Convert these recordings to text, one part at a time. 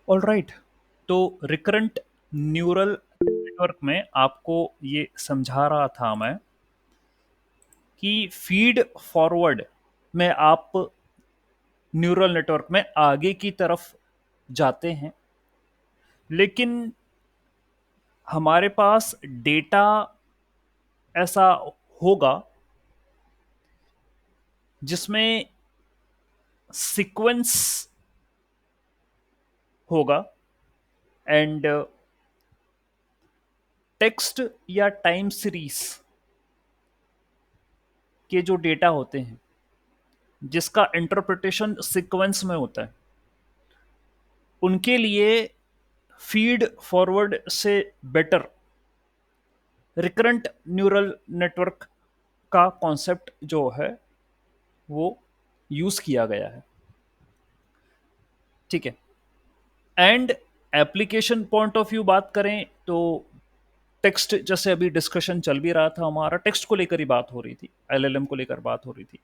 Alright. तो recurrent neural network में आपको ये समझा रहा था मैं कि फीड फॉरवर्ड में आप न्यूरल नेटवर्क में आगे की तरफ जाते हैं, लेकिन हमारे पास डेटा ऐसा होगा जिसमें सीक्वेंस होगा एंड टेक्स्ट या टाइम सीरीज के जो डेटा होते हैं जिसका इंटरप्रिटेशन सीक्वेंस में होता है, उनके लिए फीड फॉरवर्ड से बेटर रिकरेंट न्यूरल नेटवर्क का कॉन्सेप्ट जो है वो यूज किया गया है। ठीक है। And application point of view बात करें तो टेक्स्ट, जैसे अभी डिस्कशन चल भी रहा था, हमारा टेक्स्ट को लेकर ही बात हो रही थी, एलएलएम को लेकर बात हो रही थी।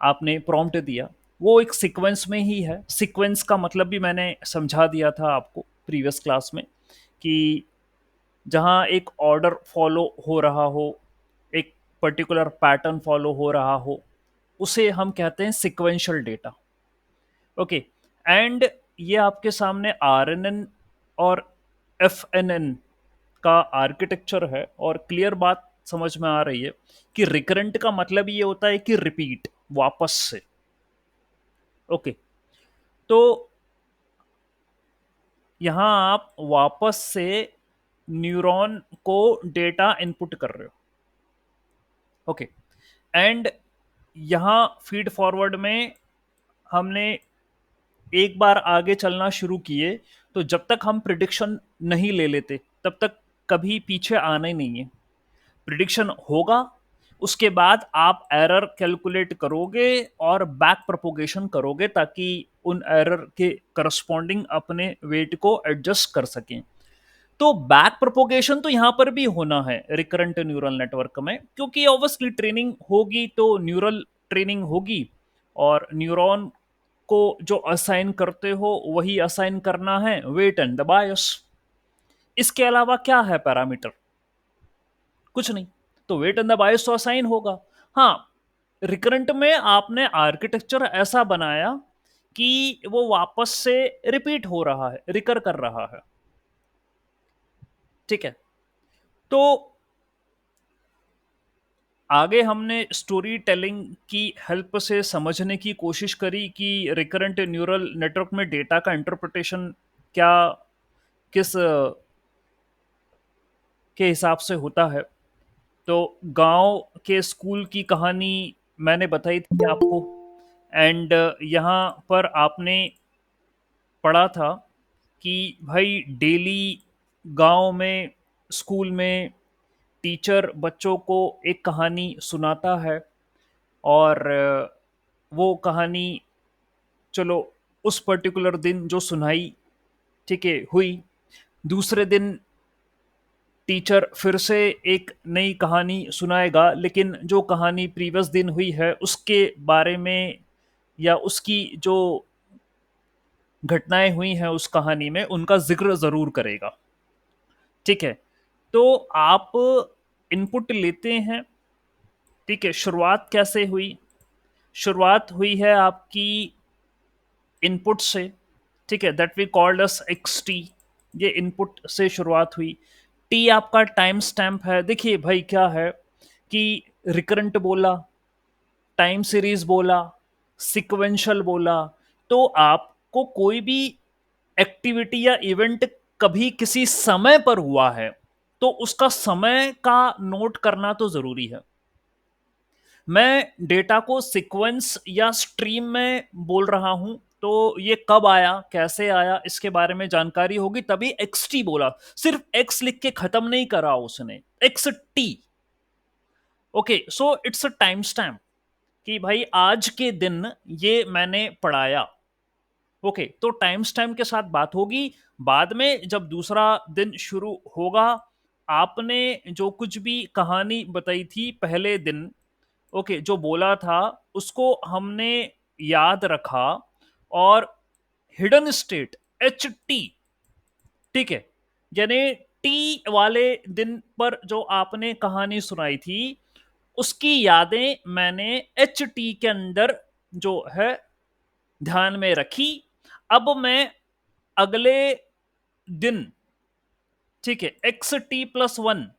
आपने प्रॉम्प्ट दिया, वो एक सीक्वेंस में ही है। सीक्वेंस का मतलब भी मैंने समझा दिया था आपको प्रीवियस क्लास में कि जहाँ एक ऑर्डर फॉलो हो रहा हो, एक पर्टिकुलर पैटर्न फॉलो हो रहा हो, उसे हम कहते हैं सिक्वेंशियल डेटा। ओके। एंड ये आपके सामने आरएनएन और एफएनएन का आर्किटेक्चर है, और क्लियर बात समझ में आ रही है कि रिकरेंट का मतलब ये होता है कि रिपीट, वापस से। ओके। तो यहां आप वापस से न्यूरॉन को डेटा इनपुट कर रहे हो। ओके। एंड यहां फीड फॉरवर्ड में हमने एक बार आगे चलना शुरू किए, तो जब तक हम प्रिडिक्शन नहीं ले लेते तब तक कभी पीछे आना ही नहीं है। प्रिडिक्शन होगा, उसके बाद आप एरर कैलकुलेट करोगे और बैक प्रोपोगेशन करोगे ताकि उन एरर के करस्पॉन्डिंग अपने वेट को एडजस्ट कर सकें। तो बैक प्रोपोगेशन तो यहां पर भी होना है रिकरेंट न्यूरल नेटवर्क में, क्योंकि ऑब्वियसली ट्रेनिंग होगी तो न्यूरल ट्रेनिंग होगी, और न्यूरॉन को जो असाइन करते हो वही असाइन करना है वेट एंड द बायस। इसके अलावा क्या है पैरामीटर? कुछ नहीं। तो वेट एंड द बायस तो असाइन होगा। हाँ, रिकरेंट में आपने आर्किटेक्चर ऐसा बनाया कि वो वापस से रिपीट हो रहा है, रिकर कर रहा है। ठीक है। तो आगे हमने स्टोरी टेलिंग की हेल्प से समझने की कोशिश करी कि रिकरेंट न्यूरल नेटवर्क में डेटा का इंटरप्रिटेशन क्या, किस के हिसाब से होता है। तो गांव के स्कूल की कहानी मैंने बताई थी आपको, एंड यहाँ पर आपने पढ़ा था कि भाई डेली गांव में, स्कूल में टीचर बच्चों को एक कहानी सुनाता है, और वो कहानी, चलो, उस पर्टिकुलर दिन जो सुनाई, ठीक है, हुई। दूसरे दिन टीचर फिर से एक नई कहानी सुनाएगा, लेकिन जो कहानी प्रीवियस दिन हुई है उसके बारे में, या उसकी जो घटनाएं हुई हैं उस कहानी में, उनका जिक्र जरूर करेगा। ठीक है। तो आप इनपुट लेते हैं। ठीक है। शुरुआत कैसे हुई? शुरुआत हुई है आपकी इनपुट से। ठीक है, that we called us X T. ये इनपुट से शुरुआत हुई। टी आपका टाइम स्टैम्प है। देखिए भाई क्या है कि रिकरेंट बोला, टाइम सीरीज बोला, सिक्वेंशियल बोला, तो आपको कोई भी एक्टिविटी या इवेंट कभी किसी समय पर हुआ है तो उसका समय का नोट करना तो जरूरी है। मैं डेटा को सीक्वेंस या स्ट्रीम में बोल रहा हूं, तो ये कब आया, कैसे आया, इसके बारे में जानकारी होगी, तभी एक्स टी बोला। सिर्फ एक्स लिख के खत्म नहीं करा उसने, x T. Okay, so it's a time stamp कि भाई आज के दिन ये मैंने पढ़ाया। ओके, तो टाइम स्टैम्प के साथ बात होगी। बाद में जब दूसरा दिन शुरू होगा, आपने जो कुछ भी कहानी बताई थी पहले दिन, ओके, जो बोला था, उसको हमने याद रखा, और हिडन स्टेट एच टी, ठीक है, यानी टी वाले दिन पर जो आपने कहानी सुनाई थी उसकी यादें मैंने एच टी के अंदर जो है ध्यान में रखी। अब मैं अगले दिन, ठीक है, एक्स टी प्लस वन,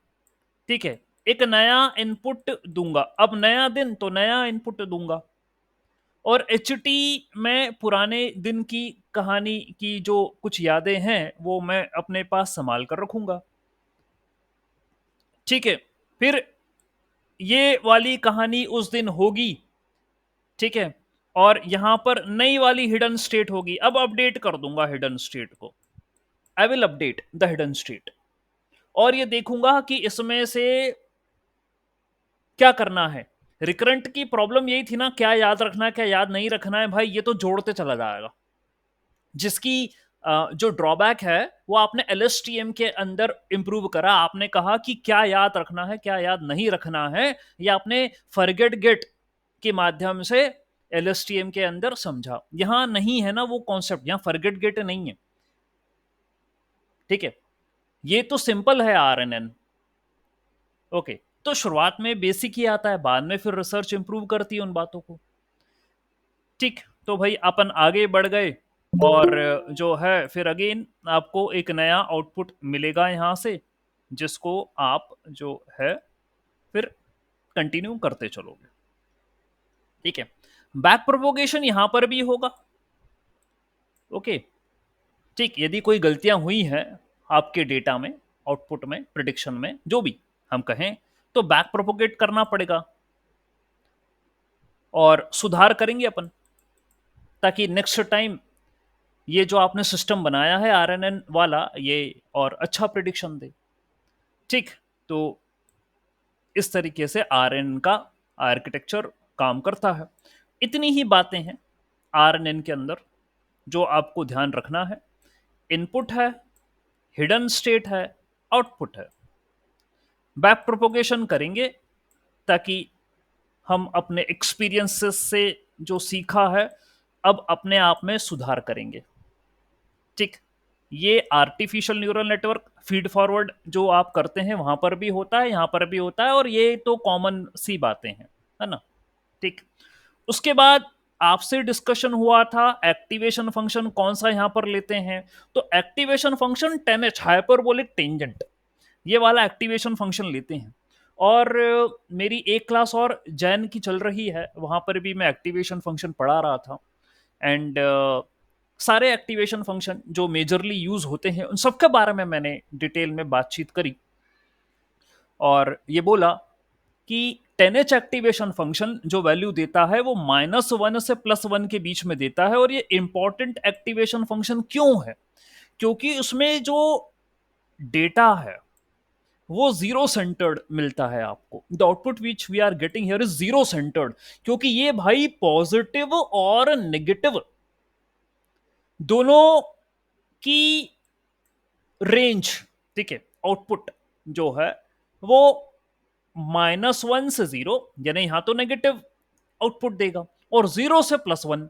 ठीक है, एक नया इनपुट दूंगा। अब नया दिन तो नया इनपुट दूंगा, और एच टी में पुराने दिन की कहानी की जो कुछ यादें हैं वो मैं अपने पास संभाल कर रखूंगा। ठीक है, फिर ये वाली कहानी उस दिन होगी, ठीक है, और यहां पर नई वाली हिडन स्टेट होगी। अब अपडेट कर दूंगा हिडन स्टेट को, I will update the hidden state, और ये देखूंगा कि इसमें से क्या करना है। रिकरेंट की प्रॉब्लम यही थी ना, क्या याद रखना है क्या याद नहीं रखना है, भाई ये तो जोड़ते चला जाएगा। जिसकी जो ड्रॉबैक है वो आपने एलएसटीएम के अंदर इंप्रूव करा। आपने कहा कि क्या याद रखना है क्या याद नहीं रखना है, या आपने फॉरगेट गेट के माध्यम से एलएसटीएम के अंदर समझा। यहां नहीं है ना वो कॉन्सेप्ट, यहां फॉरगेट गेट नहीं है, ठीक है, ये तो सिंपल है आरएनएन। ओके, तो शुरुआत में बेसिक ही आता है, बाद में फिर रिसर्च इंप्रूव करती है उन बातों को। ठीक, तो भाई अपन आगे बढ़ गए, और जो है फिर अगेन आपको एक नया आउटपुट मिलेगा यहां से, जिसको आप जो है फिर कंटिन्यू करते चलोगे। ठीक है, बैक प्रोपोगेशन यहां पर भी होगा। ओके, ठीक, यदि कोई गलतियां हुई हैं आपके डेटा में, आउटपुट में, प्रिडिक्शन में, जो भी हम कहें, तो बैक प्रोपोगेट करना पड़ेगा और सुधार करेंगे अपन, ताकि नेक्स्ट टाइम ये जो आपने सिस्टम बनाया है आरएनएन वाला, ये और अच्छा प्रिडिक्शन दे। ठीक, तो इस तरीके से आरएनएन का आर्किटेक्चर काम करता है। इतनी ही बातें हैं आरएनएन के अंदर जो आपको ध्यान रखना है। इनपुट है, हिडन स्टेट है, आउटपुट है। बैक प्रोपोगेशन करेंगे ताकि हम अपने एक्सपीरियंसेस से जो सीखा है अब अपने आप में सुधार करेंगे। ठीक, ये artificial neural network feed forward जो आप करते हैं वहां पर भी होता है, यहां पर भी होता है, और ये तो कॉमन सी बातें हैं, है ना। ठीक, उसके बाद आपसे डिस्कशन हुआ था एक्टिवेशन फंक्शन कौन सा यहां पर लेते हैं। तो activation function 10H hyperbolic tangent, ये वाला एक्टिवेशन फंक्शन लेते हैं। और मेरी एक क्लास और जैन की चल रही है, वहां पर भी मैं एक्टिवेशन फंक्शन पढ़ा रहा था। एंड सारे एक्टिवेशन फंक्शन जो मेजरली यूज होते हैं उन सबके बारे में मैंने डिटेल में बातचीत करी, और ये बोला कि 10H एक्टिवेशन फंक्शन जो वैल्यू देता है वो -1 से +1 के बीच में देता है। और ये इंपॉर्टेंट एक्टिवेशन फंक्शन क्यों है, क्योंकि उसमें जो डेटा है वो जीरो सेंटर्ड मिलता है आपको। The output which we are getting here is zero centered, क्योंकि ये भाई पॉजिटिव और नेगेटिव दोनों की रेंज, ठीक है, आउटपुट जो है वो -1 से 0, यानी यहां तो नेगेटिव आउटपुट देगा, और 0 से +1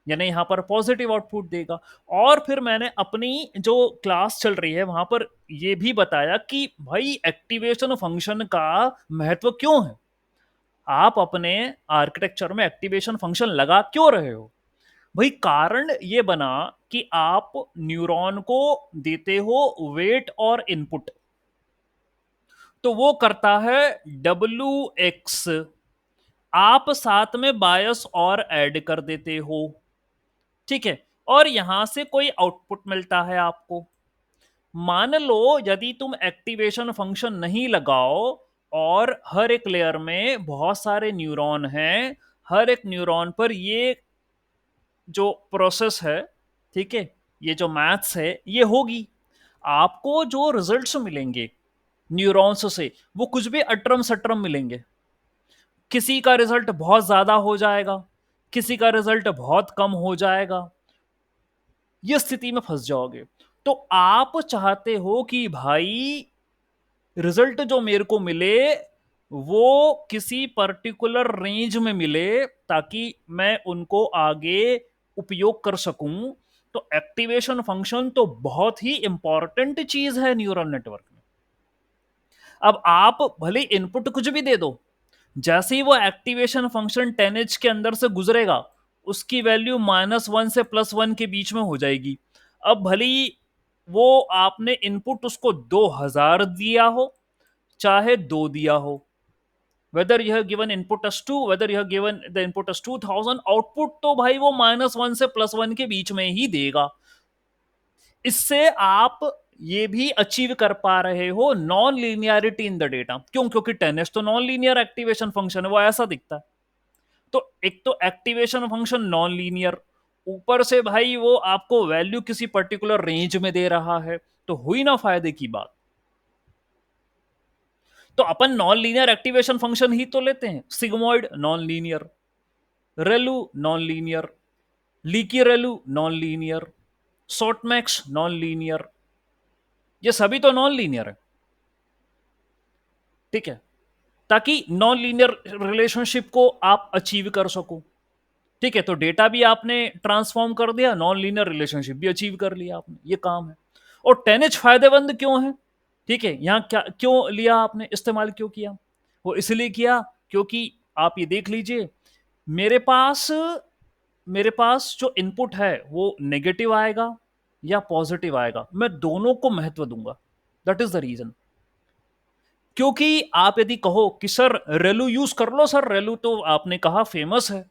यानी यहां पर पॉजिटिव आउटपुट देगा। और फिर मैंने अपनी जो क्लास चल रही है वहां पर यह भी बताया कि भाई एक्टिवेशन फंक्शन का महत्व क्यों है, आप अपने आर्किटेक्चर में एक्टिवेशन फंक्शन लगा क्यों रहे हो। भाई कारण ये बना कि आप न्यूरॉन को देते हो वेट और इनपुट, तो वो करता है WX, आप साथ में बायस और ऐड कर देते हो, ठीक है, और यहां से कोई आउटपुट मिलता है आपको। मान लो यदि तुम एक्टिवेशन फंक्शन नहीं लगाओ और हर एक लेयर में बहुत सारे न्यूरॉन हैं, हर एक न्यूरॉन पर ये जो प्रोसेस है, ठीक है, ये जो मैथ्स है ये होगी, आपको जो रिजल्ट्स मिलेंगे न्यूरॉन्स से वो कुछ भी अटरम सटरम मिलेंगे। किसी का रिजल्ट बहुत ज्यादा हो जाएगा, किसी का रिजल्ट बहुत कम हो जाएगा, ये स्थिति में फंस जाओगे। तो आप चाहते हो कि भाई रिजल्ट जो मेरे को मिले वो किसी पर्टिकुलर रेंज में मिले, ताकि मैं उनको आगे उपयोग कर सकूं। तो एक्टिवेशन फंक्शन तो बहुत ही इंपॉर्टेंट चीज है न्यूरल नेटवर्क में। अब आप भले इनपुट कुछ भी दे दो, जैसे ही वो एक्टिवेशन फंक्शन 10H के अंदर से गुजरेगा, उसकी वैल्यू -1 से +1 के बीच में हो जाएगी। अब भले ही वो आपने इनपुट उसको 2000 दिया हो, चाहे 2 दिया हो, वेदर यह गिवन इनपुट एस 2, वेदर यह given the input S 2000, output तो भाई वो -1 से +1 के बीच में ही देगा। इससे आप ये भी अचीव कर पा रहे हो non linearity in the data. क्यों? क्योंकि 10H तो नॉन लीनियर एक्टिवेशन फंक्शन है, वो ऐसा दिखता है। तो एक तो एक्टिवेशन फंक्शन नॉन लीनियर, ऊपर से भाई वो आपको वैल्यू किसी पर्टिकुलर रेंज में दे रहा है, तो हुई ना फायदे की बात। तो अपन नॉन लीनियर एक्टिवेशन फंक्शन ही तो लेते हैं। Sigmoid non linear, ReLU non linear, leaky ReLU non linear, softmax non linear, ये सभी तो नॉन लीनियर है। ठीक है, ताकि नॉन लीनियर रिलेशनशिप को आप अचीव कर सको। ठीक है, तो डेटा भी आपने ट्रांसफॉर्म कर दिया, नॉन लीनियर रिलेशनशिप भी अचीव कर लिया आपने, ये काम है। और 10H फायदेमंद क्यों है? ठीक है, यहां क्या क्यों लिया आपने, इस्तेमाल क्यों किया? वो इसलिए किया क्योंकि आप ये देख लीजिए, मेरे पास मेरे पास जो इनपुट है वो नेगेटिव आएगा या पॉजिटिव आएगा, मैं दोनों को महत्व दूंगा। That is the reason. क्योंकि आप यदि कहो कि सर रेलू यूज कर लो, सर रेलू तो आपने कहा फेमस है,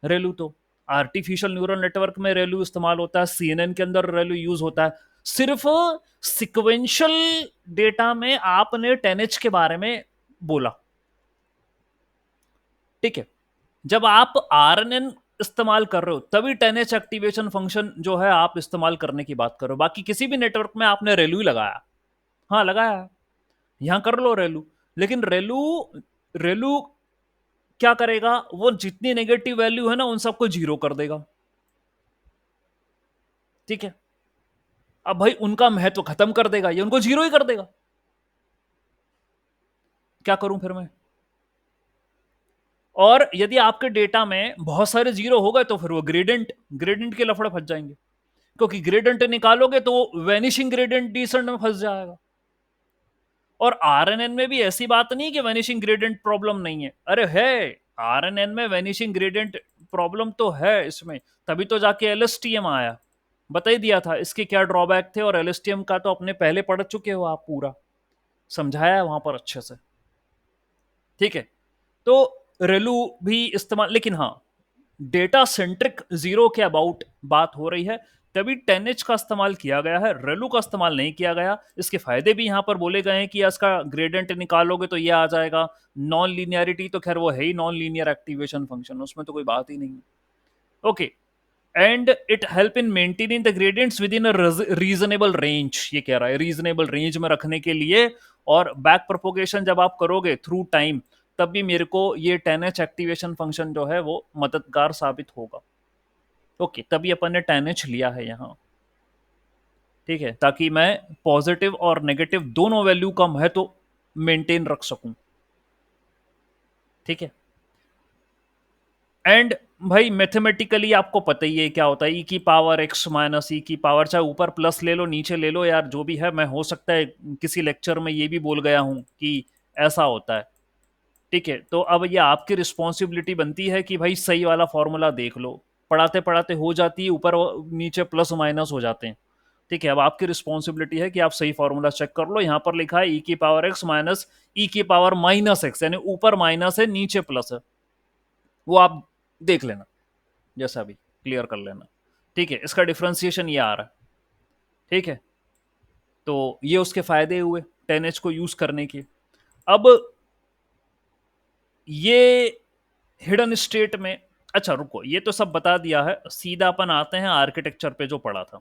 रेलू तो आर्टिफिशियल न्यूरल नेटवर्क में रेलू इस्तेमाल होता है, CNN के अंदर रेलू यूज होता है। सिर्फ सिक्वेंशियल डेटा में आपने 10H के बारे में बोला। ठीक है, जब आप RNN इस्तेमाल कर रहे हो तभी 10H एक्टिवेशन फंक्शन जो है आप इस्तेमाल करने की बात करो। बाकी किसी भी नेटवर्क में आपने रेलू ही लगाया, हाँ लगाया, यहां कर लो रेलू। लेकिन रेलू रेलू क्या करेगा, वो जितनी नेगेटिव वैल्यू है ना उन सबको जीरो कर देगा। ठीक है, अब भाई उनका महत्व खत्म कर देगा, ये उनको जीरो ही कर देगा। क्या करूं फिर मैं? और यदि आपके डेटा में बहुत सारे जीरो हो गए तो फिर वो ग्रेडेंट ग्रेडेंट के लफड़े फंस जाएंगे, क्योंकि ग्रेडेंट निकालोगे तो वेनिशिंग ग्रेडेंट डिसेंट में फंस जाएगा। और RNN में भी ऐसी बात नहीं कि वेनिशिंग ग्रेडेंट प्रॉब्लम नहीं है, अरे है, RNN में वेनिशिंग ग्रेडेंट प्रॉब्लम तो है इसमें, तभी तो जाके LSTM आया। बता ही दिया था इसके क्या ड्रॉबैक थे, और LSTM का तो अपने पहले पढ़ चुके हो आप, पूरा समझाया है वहां पर अच्छे से। ठीक है, तो रेलू भी इस्तेमाल, लेकिन हाँ, डेटा सेंट्रिक जीरो के अबाउट बात हो रही है, तभी 10H का इस्तेमाल किया गया है, रेलू का इस्तेमाल नहीं किया गया। इसके फायदे भी यहां पर बोले गए हैं कि इसका ग्रेडेंट निकालोगे तो ये आ जाएगा। नॉन लीनियरिटी तो खैर वो है ही नॉन लीनियर एक्टिवेशन फंक्शन, उसमें तो कोई बात ही नहीं है। Okay, and it help in maintaining the gradients with in a reasonable range, ये कह रहा है रीजनेबल रेंज में रखने के लिए। और बैक प्रोपोगेशन जब आप करोगे थ्रू टाइम, तब भी मेरे को ये 10H एक्टिवेशन फंक्शन जो है वो मददगार साबित होगा। ओके, तभी अपन ने 10H लिया है यहाँ। ठीक है, ताकि मैं पॉजिटिव और नेगेटिव दोनों वैल्यू का महत्व मेंटेन रख सकूं। ठीक है, एंड भाई मैथमेटिकली आपको पता ही है क्या होता है, e⁻x माइनस e⁻, चाहे ऊपर प्लस ले लो नीचे ले लो यार, जो भी है। मैं हो सकता है किसी लेक्चर में ये भी बोल गया हूं कि ऐसा होता है। ठीक है, तो अब ये आपकी रिस्पॉन्सिबिलिटी बनती है कि भाई सही वाला फॉर्मूला देख लो। पढ़ाते पढ़ाते हो जाती है, ऊपर नीचे प्लस माइनस हो जाते हैं। ठीक है, अब आपकी रिस्पॉन्सिबिलिटी है कि आप सही फॉर्मूला चेक कर लो। यहाँ पर लिखा है e⁻x माइनस e⁻−x, यानी ऊपर माइनस है नीचे प्लस है, वो आप देख लेना, जैसा भी क्लियर कर लेना। ठीक है, इसका डिफ्रेंसिएशन ये आ रहा है। ठीक है, तो ये उसके फायदे हुए 10H को यूज करने के। अब ये हिडन स्टेट में, अच्छा रुको, ये तो सब बता दिया है, सीधा अपन आते हैं आर्किटेक्चर पे जो पढ़ा था।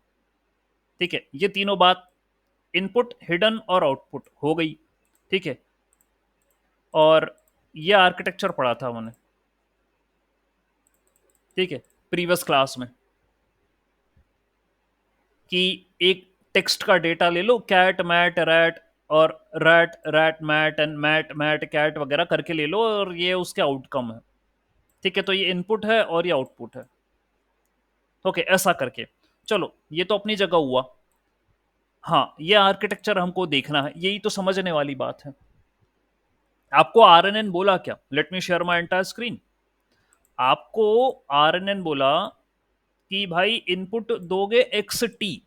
ठीक है, ये तीनों बात, इनपुट हिडन और आउटपुट हो गई। ठीक है, और ये आर्किटेक्चर पढ़ा था मैंने, ठीक है, प्रीवियस क्लास में, कि एक टेक्स्ट का डेटा ले लो, कैट मैट रैट, और rat rat mat and mat mat cat वगैरह करके ले लो, और ये उसके आउटकम है। ठीक है, तो ये इनपुट है और ये आउटपुट है। ओके, ऐसा करके चलो ये तो अपनी जगह हुआ। हाँ, ये आर्किटेक्चर हमको देखना है, यही तो समझने वाली बात है। आपको आरएनएन बोला क्या, let me share my entire screen. आपको आरएनएन बोला कि भाई इनपुट दोगे एक्स टी,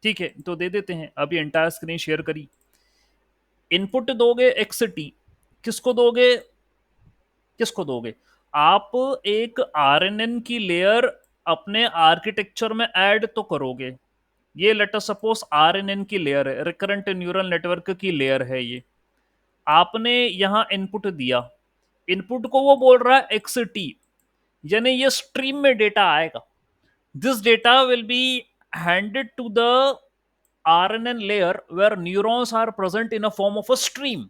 ठीक है, तो दे देते हैं, अभी एंटायर स्क्रीन शेयर करी। इनपुट दोगे एक्स टी, किसको दोगे, किसको दोगे, आप एक आरएनएन की लेयर अपने आर्किटेक्चर में ऐड तो करोगे। ये लेट अस सपोज आरएनएन की लेयर है, रिकरेंट न्यूरल नेटवर्क की लेयर है ये। आपने यहां इनपुट दिया, इनपुट को वो बोल रहा है एक्स टी, यानी ये स्ट्रीम में डेटा आएगा। This data will be handed to the RNN layer where neurons are present in a form of a stream।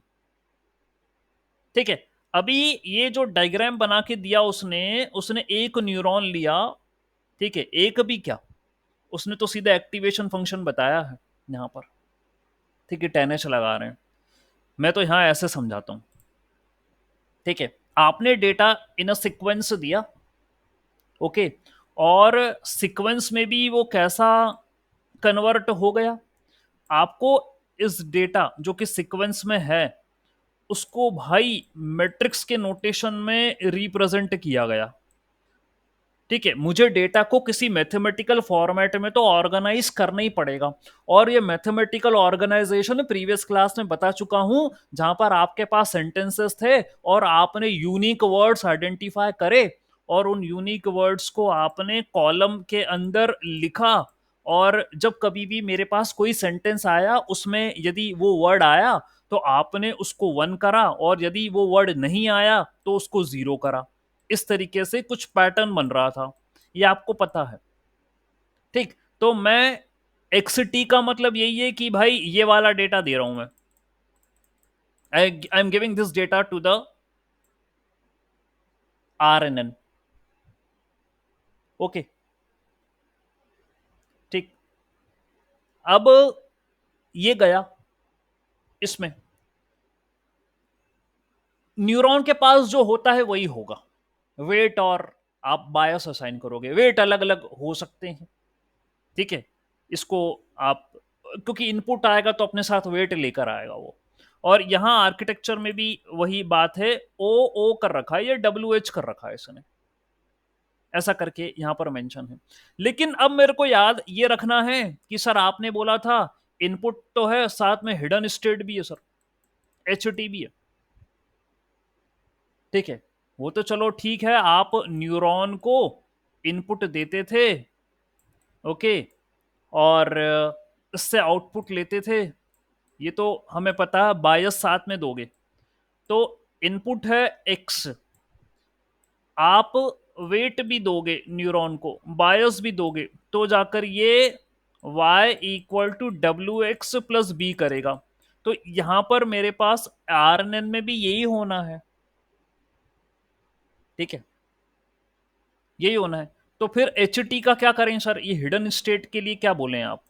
ठीक है, अभी ये जो डायग्राम बना के दिया उसने उसने एक न्यूरॉन लिया, ठीक है, एक भी क्या, उसने तो सीधा एक्टिवेशन फंक्शन बताया है यहां पर, ठीक है, 10H लगा रहे हैं। मैं तो यहां ऐसे समझाता हूं, ठीक है, आपने डेटा इन अ सीक्वेंस दिया, ओके, और सीक्वेंस में भी वो कैसा कन्वर्ट हो गया, आपको इस डेटा जो कि सीक्वेंस में है उसको भाई मैट्रिक्स के नोटेशन में रिप्रेजेंट किया गया। ठीक है, मुझे डेटा को किसी मैथमेटिकल फॉर्मेट में तो ऑर्गेनाइज करना ही पड़ेगा, और ये मैथमेटिकल ऑर्गेनाइजेशन प्रीवियस क्लास में बता चुका हूं, जहां पर आपके पास सेंटेंसेस थे और आपने यूनिक वर्ड्स आइडेंटिफाई करे, और उन यूनिक वर्ड्स को आपने कॉलम के अंदर लिखा, और जब कभी भी मेरे पास कोई सेंटेंस आया उसमें यदि वो वर्ड आया तो आपने उसको 1 करा, और यदि वो वर्ड नहीं आया तो उसको 0 करा। इस तरीके से कुछ पैटर्न बन रहा था, ये आपको पता है। ठीक, तो मैं एक्सटी का मतलब यही है कि भाई ये वाला डेटा दे रहा हूं मैं, I am giving this data to the RNN, okay, ठीक। अब ये गया इसमें, न्यूरॉन के पास जो होता है वही होगा, वेट, और आप बायस असाइन करोगे, वेट अलग अलग हो सकते हैं, ठीक है, इसको आप, क्योंकि इनपुट आएगा तो अपने साथ वेट लेकर आएगा वो। और यहां आर्किटेक्चर में भी वही बात है, ओ ओ कर रखा है, ये डब्ल्यू एच कर रखा है इसने, ऐसा करके यहां पर मेंशन है। लेकिन अब मेरे को याद ये रखना है कि सर आपने बोला था इनपुट तो है, साथ में हिडन स्टेट भी है सर, एच टी भी है, ठीक है, वो तो चलो ठीक है, आप न्यूरॉन को इनपुट देते थे, ओके, और इससे आउटपुट लेते थे, ये तो हमें पता है, बायस साथ में दोगे, तो इनपुट है एक्स, आप वेट भी दोगे न्यूरॉन को, बायस भी दोगे, तो जाकर ये y equal to W X plus B करेगा। तो यहां पर मेरे पास आरएनएन में भी यही होना है, ठीक है, यही होना है। तो फिर एच टी का क्या करें सर, ये हिडन स्टेट के लिए क्या बोले आप,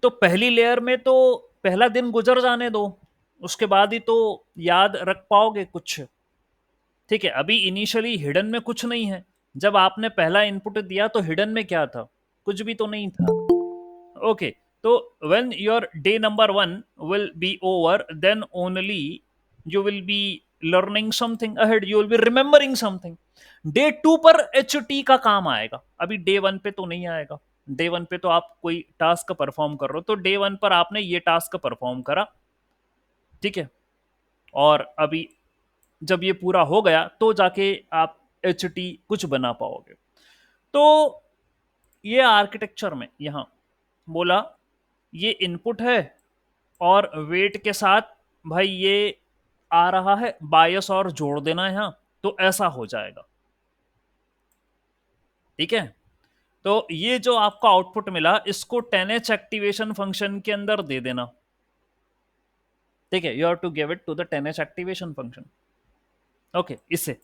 तो पहली लेयर में तो पहला दिन गुजर जाने दो, उसके बाद ही तो याद रख पाओगे कुछ, ठीक है, अभी इनिशियली हिडन में कुछ नहीं है, जब आपने पहला इनपुट दिया तो हिडन में क्या था, कुछ भी तो नहीं था, ओके, तो when your day number 1 will be over, then only you will be learning something ahead, you will be remembering something. Day 2 पर एच टी का काम आएगा, अभी डे 1 पे तो नहीं आएगा, डे 1 पे तो आप कोई टास्क परफॉर्म कर रहे हो, तो डे 1 पर आपने ये टास्क परफॉर्म करा, ठीक है, और अभी जब ये पूरा हो गया तो जाके आप एच टी कुछ बना पाओगे। तो ये आर्किटेक्चर में यहां बोला ये इनपुट है, और वेट के साथ भाई ये आ रहा है, बायस और जोड़ देना यहां, तो ऐसा हो जाएगा, ठीक है। तो ये जो आपका आउटपुट मिला इसको 10H एक्टिवेशन फंक्शन के अंदर दे देना, ठीक है, you have to give it to the 10H activation function, okay, इससे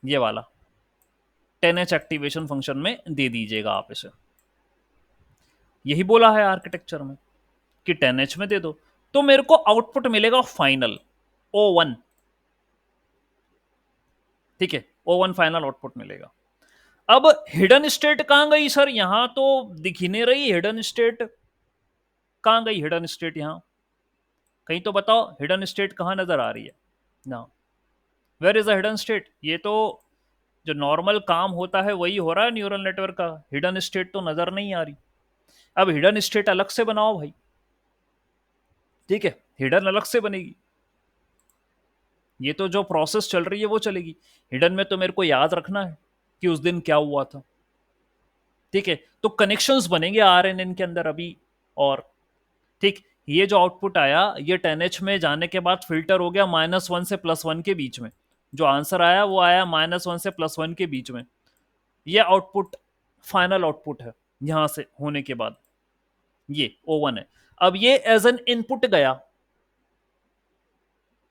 ये वाला 10H एक्टिवेशन फंक्शन में दे दीजिएगा आप इसे, यही बोला है आर्किटेक्चर में कि 10H में दे दो, तो मेरे को आउटपुट मिलेगा फाइनल O1, ठीक है, O1 फाइनल आउटपुट मिलेगा। अब हिडन स्टेट कहां गई सर? यहां तो दिख ही नहीं रही हिडन स्टेट। कहां गई हिडन स्टेट? यहां कहीं तो बताओ हिडन स्टेट कहां नजर आ रही है ना? Where is the hidden state? ये तो जो नॉर्मल काम होता है वही हो रहा है न्यूरल नेटवर्क का। हिडन स्टेट तो नजर नहीं आ रही। अब हिडन स्टेट अलग से बनाओ भाई। ठीक है, हिडन अलग से बनेगी। ये तो जो प्रोसेस चल रही है वो चलेगी। हिडन में तो मेरे को याद रखना है कि उस दिन क्या हुआ था। ठीक है, तो कनेक्शंस बनेंगे आरएनएन के अंदर अभी। और ठीक, ये जो आउटपुट आया ये 10H में जाने के बाद फिल्टर हो गया -1 से +1 के बीच में। जो आंसर आया वो आया -1 से +1 के बीच में। ये आउटपुट फाइनल आउटपुट है यहां से होने के बाद। ये O1 है। अब ये एज एन इनपुट गया।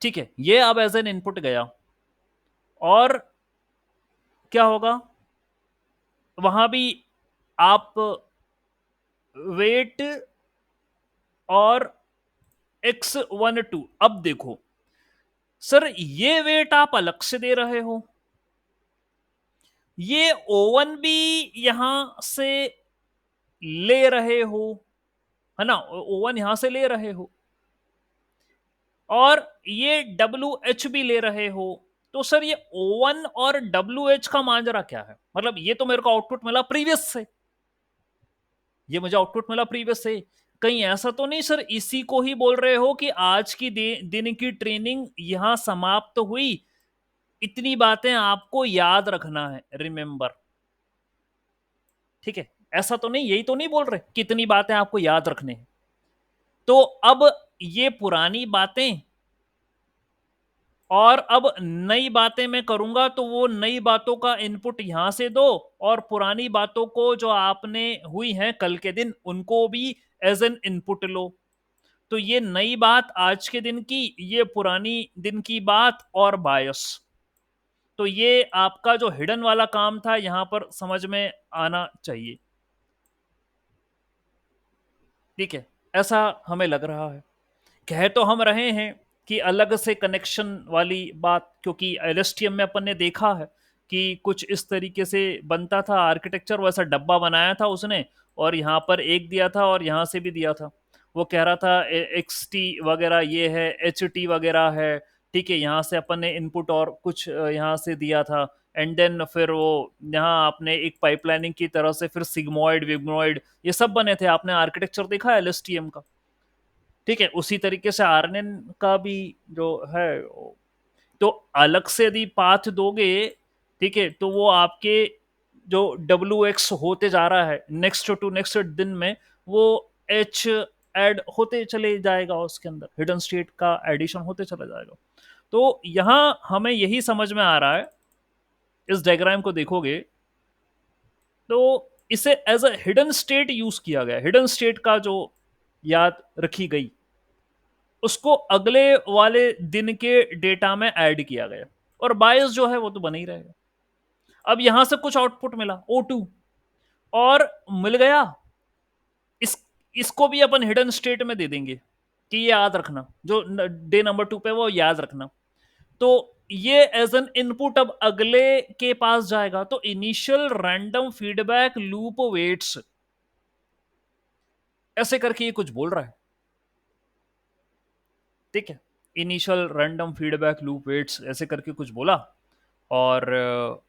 ठीक है, ये अब एज एन इनपुट गया और क्या होगा वहां भी? आप वेट और X12। अब देखो सर, ये वेट आप अलग से दे रहे हो, ये O1 भी यहां से ले रहे हो, है ना? O1 यहां से ले रहे हो और ये WH भी ले रहे हो। तो सर ये O1 और WH का मांजरा क्या है? मतलब ये तो मेरे को आउटपुट मिला प्रीवियस से, ये मुझे आउटपुट मिला प्रीवियस से। कहीं ऐसा तो नहीं सर इसी को ही बोल रहे हो कि आज की दिन की ट्रेनिंग यहां समाप्त हुई, इतनी बातें आपको याद रखना है, रिमेंबर? ठीक है, ऐसा तो नहीं, यही तो नहीं बोल रहे कितनी बातें आपको याद रखने हैं? तो अब ये पुरानी बातें और अब नई बातें मैं करूंगा, तो वो नई बातों का इनपुट यहां से दो और पुरानी बातों को जो आपने हुई हैं कल के दिन उनको भी एज एन इनपुट लो। तो ये नई बात आज के दिन की, ये पुरानी दिन की बात और बायस। तो ये आपका जो हिडन वाला काम था यहां पर समझ में आना चाहिए। ठीक है, ऐसा हमें लग रहा है। कह तो हम रहे हैं कि अलग से कनेक्शन वाली बात, क्योंकि एलएसटीएम में अपन ने देखा है कि कुछ इस तरीके से बनता था आर्किटेक्चर, वैसा डब्बा बनाया था उसने और यहाँ पर एक दिया था और यहाँ से भी दिया था। वो कह रहा था XT वगैरह ये है, HT वगैरह है। ठीक है, यहाँ से अपन ने इनपुट और कुछ यहाँ से दिया था। एंड देन फिर वो यहाँ आपने एक पाइपलाइनिंग की तरह से फिर सिग्मोइड विग्मोइड ये सब बने थे। आपने आर्किटेक्चर देखा है एलएसटीएम का? ठीक है, उसी तरीके से आरएनएन का भी जो है, तो अलग से यदि पाथ दोगे, ठीक है, तो वो आपके जो WX होते जा रहा है नेक्स्ट टू नेक्स्ट दिन में, वो H ऐड होते चले जाएगा, उसके अंदर हिडन स्टेट का एडिशन होते चला जाएगा। तो यहां हमें यही समझ में आ रहा है, इस डायग्राम को देखोगे तो इसे as a hidden state use किया गया। हिडन स्टेट का जो याद रखी गई उसको अगले वाले दिन के डेटा में ऐड किया गया और बायस जो है वो तो बना ही रहेगा। अब यहां से कुछ आउटपुट मिला O2 और मिल गया, इस इसको भी अपन हिडन स्टेट में दे देंगे कि ये याद रखना, जो डे नंबर 2 पे वो याद रखना। तो ये एज एन इनपुट अब अगले के पास जाएगा। तो initial random feedback loop weights, ऐसे करके ये कुछ बोल रहा है। ठीक है, initial random feedback loop weights ऐसे करके कुछ बोला और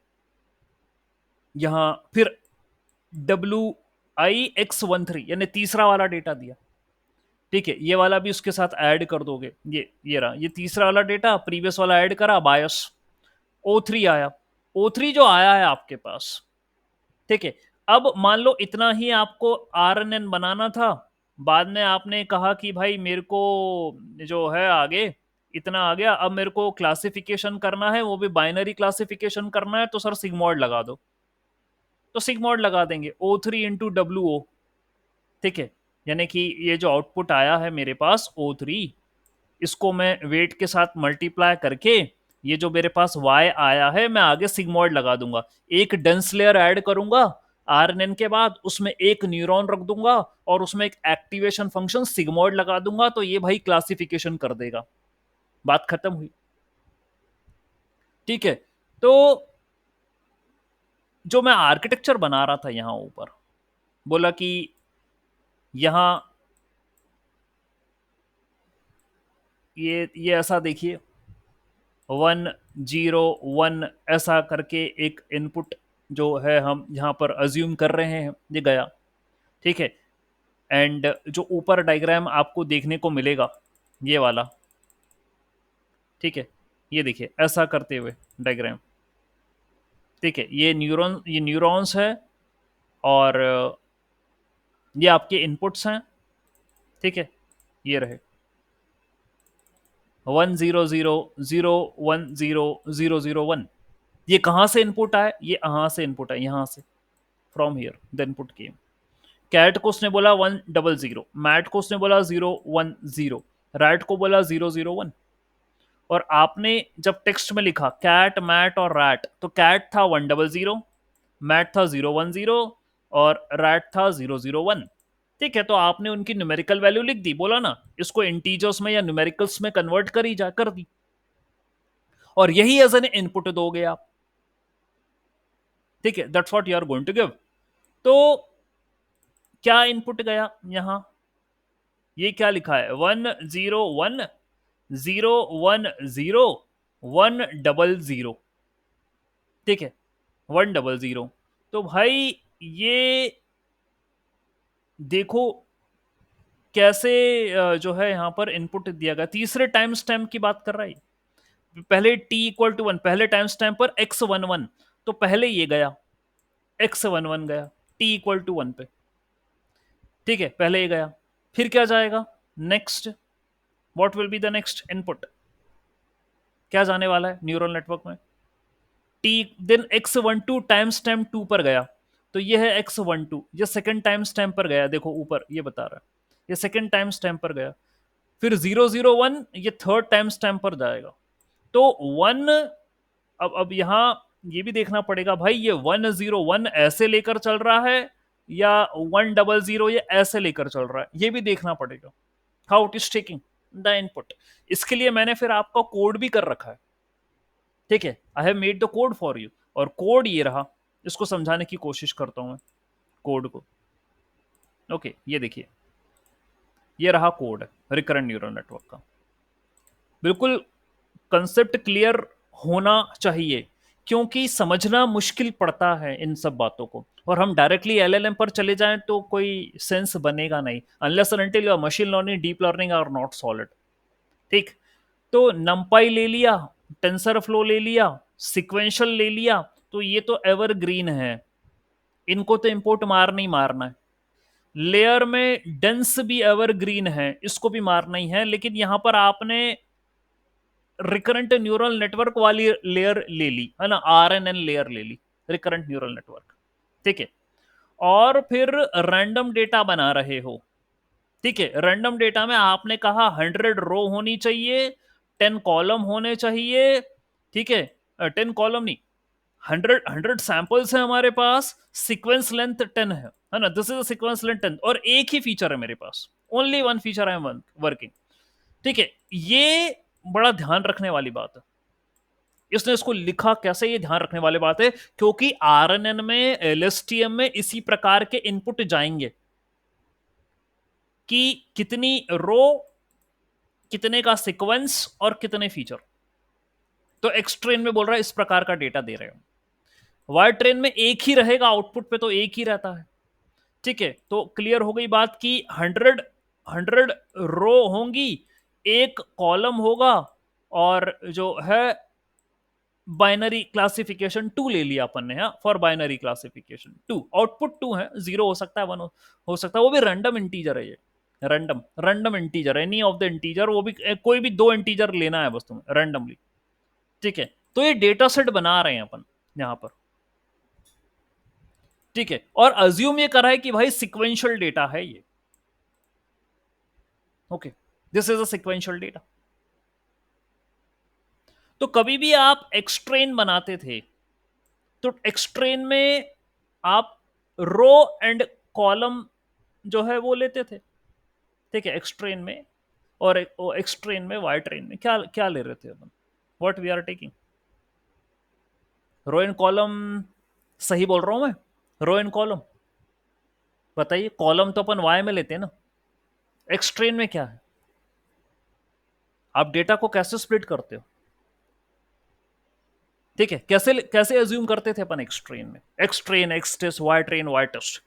यहां फिर WIX13 यानी तीसरा वाला डेटा दिया। ठीक है, ये वाला भी उसके साथ ऐड कर दोगे। ये रहा, ये तीसरा वाला डेटा, प्रीवियस वाला ऐड करा, बायस O3 आया। O3 जो आया है आपके पास, ठीक है, अब मान लो इतना ही आपको RNN बनाना था, बाद में आपने कहा कि भाई मेरे को जो है आगे इतना आ गया, अब मेरे को क्लासिफिकेशन करना है, वो भी बाइनरी क्लासिफिकेशन करना है, तो सर सिग्मॉइड लगा दो। तो सिग्मॉइड लगा देंगे O3 × WO। ठीक है, यानी कि ये जो आउटपुट आया है मेरे पास O3, इसको मैं वेट के साथ मल्टीप्लाई करके ये जो मेरे पास y आया है मैं आगे सिग्मॉइड लगा दूंगा। एक डेंस लेयर ऐड करूंगा आरएनएन के बाद, उसमें एक न्यूरॉन रख दूंगा और उसमें एक एक्टिवेशन फंक्शन सिग्मॉइड लगा दूंगा, तो ये भाई क्लासिफिकेशन कर देगा। बात खत्म हुई। ठीक है, तो जो मैं आर्किटेक्चर बना रहा था यहाँ ऊपर, बोला कि यहाँ ये ऐसा देखिए 1 0 1 ऐसा करके एक इनपुट जो है हम यहाँ पर अज्यूम कर रहे हैं, ये गया, ठीक है। एंड जो ऊपर डायग्राम आपको देखने को मिलेगा ये वाला, ठीक है, ये देखिए ऐसा करते हुए डायग्राम, ठीक है, ये न्यूरॉन्स है और ये आपके इनपुट्स हैं, ठीक है, ये रहे 1 0 0 0 1 0 0 0 1। ये कहाँ से इनपुट आए? ये यहाँ से इनपुट है, यहाँ से, from here the input came. Cat को उसने बोला 1 0 0, मैट को उसने बोला 0 1 0, रैट को बोला 0 0 1। और आपने जब टेक्स्ट में लिखा कैट मैट और रैट, तो कैट था 1 0 0, मैट था 0 1 0 और रैट था 0 0 1, ठीक है। तो आपने उनकी न्यूमेरिकल वैल्यू लिख दी, बोला ना इसको इंटीजर्स में या न्यूमेरिकल्स में कन्वर्ट करी जा, कर दी, और यही एज एन इनपुट दोगे आप, ठीक है। That's what you are going to give. तो क्या इनपुट गया यहां? ये क्या लिखा है? 1 0 1 0 1 0 1 0 0, ठीक है, 1 0 0। तो भाई ये देखो कैसे जो है यहां पर इनपुट दिया गया, तीसरे टाइम स्टैम्प की बात कर रहा है। पहले t=1, पहले टाइम स्टैम्प पर x11, तो पहले ये गया x11 गया t=1 पे, ठीक है, पहले ये गया। फिर क्या जाएगा next? What will be the next input? क्या जाने वाला है न्यूरल नेटवर्क में? T, then x12 time stamp 2 पर गया, तो ये है x12, ये सेकंड टाइम स्टैम्प पर गया, देखो ऊपर ये बता रहा है, ये सेकंड टाइम स्टैम्प पर गया। फिर 0 0 1 ये थर्ड टाइम स्टैम्प पर जाएगा। तो 1, अब यहां ये भी देखना पड़ेगा भाई, ये 1 0 1 ऐसे लेकर चल रहा है या 1 0 0 ये ऐसे लेकर चल रहा है, ये भी देखना पड़ेगा, how it is taking the input. इसके लिए मैंने फिर आपका कोड भी कर रखा है, ठीक है, I have made the code for you, और कोड ये रहा, इसको समझाने की कोशिश करता हूं मैं कोड को। ओके, ये देखिए, ये रहा कोड रिकरेंट न्यूरल नेटवर्क का। बिल्कुल कंसेप्ट क्लियर होना चाहिए, क्योंकि समझना मुश्किल पड़ता है इन सब बातों को, और हम डायरेक्टली एलएलएम पर चले जाएं तो कोई सेंस बनेगा नहीं, unless and until machine learning deep learning are not solid, ठीक। तो नंपाई ले लिया, टेंसर फ्लो ले लिया, सिक्वेंशियल ले लिया, तो ये तो एवरग्रीन है, इनको तो इंपोर्ट मारना ही मारना है। लेयर में डेंस भी एवरग्रीन है, इसको भी मारना ही है, लेकिन यहां पर आपने रिकरेंट न्यूरल नेटवर्क वाली लेयर ले ली है ना, आरएनएन लेयर ले ली, रिकरेंट न्यूरल नेटवर्क, ठीक है। और फिर रैंडम डेटा बना रहे हो, ठीक है, रैंडम डेटा में आपने कहा 100 रो होनी चाहिए, 10 कॉलम होने चाहिए, ठीक है, 10 कॉलम नहीं, 100 सैंपल्स है हमारे पास, सीक्वेंस लेंथ 10 है ना, दिस इज सीक्वेंस लेंथ 10, और एक ही फीचर है मेरे पास, only one feature I am working, ठीक है। ये बड़ा ध्यान रखने वाली बात है, इसने इसको लिखा कैसे, ये ध्यान रखने वाली बात है, क्योंकि आरएनएन में, एलएसटीएम में इसी प्रकार के इनपुट जाएंगे कि कितनी रो, कितने का सीक्वेंस और कितने फीचर। तो एक्स ट्रेन में बोल रहा है इस प्रकार का डेटा दे रहे हो, वाई ट्रेन में एक ही रहेगा, आउटपुट पे तो एक ही रहता है, ठीक है। तो क्लियर हो गई बात कि 100 रो होंगी, एक कॉलम होगा, और जो है बाइनरी क्लासिफिकेशन 2 ले लिया अपन ने, फॉर बाइनरी क्लासिफिकेशन 2, आउटपुट 2 है, 0 हो सकता है, 1 हो सकता है, वो भी रैंडम इंटीजर है, ये random random integer, any of the integer, वो भी कोई भी 2 इंटीजर लेना है बस तुम्हें रैंडमली, ठीक है। तो ये डेटा सेट बना रहे हैं अपन यहां पर, ठीक है, और अज्यूम ये कर रहा है कि भाई सिक्वेंशियल डेटा है ये, okay, this is a sequential data. तो कभी भी आप एक्सट्रेन बनाते थे, तो एक्सट्रेन में आप रो एंड कॉलम जो है वो लेते थे, ठीक है, एक्सट्रेन में, और एक्सट्रेन में, वाई ट्रेन में क्या क्या ले रहे थे अपन, what we are taking, row and column सही बोल रहा हूं मैं? रो एंड कॉलम, बताइए। कॉलम तो अपन वाई में लेते हैं ना। एक्सट्रेन में क्या है? आप डेटा को कैसे स्प्लिट करते हो? ठीक है, कैसे कैसे एज्यूम करते थे अपन एक्सट्रेन में? X train, X test, Y train, Y test,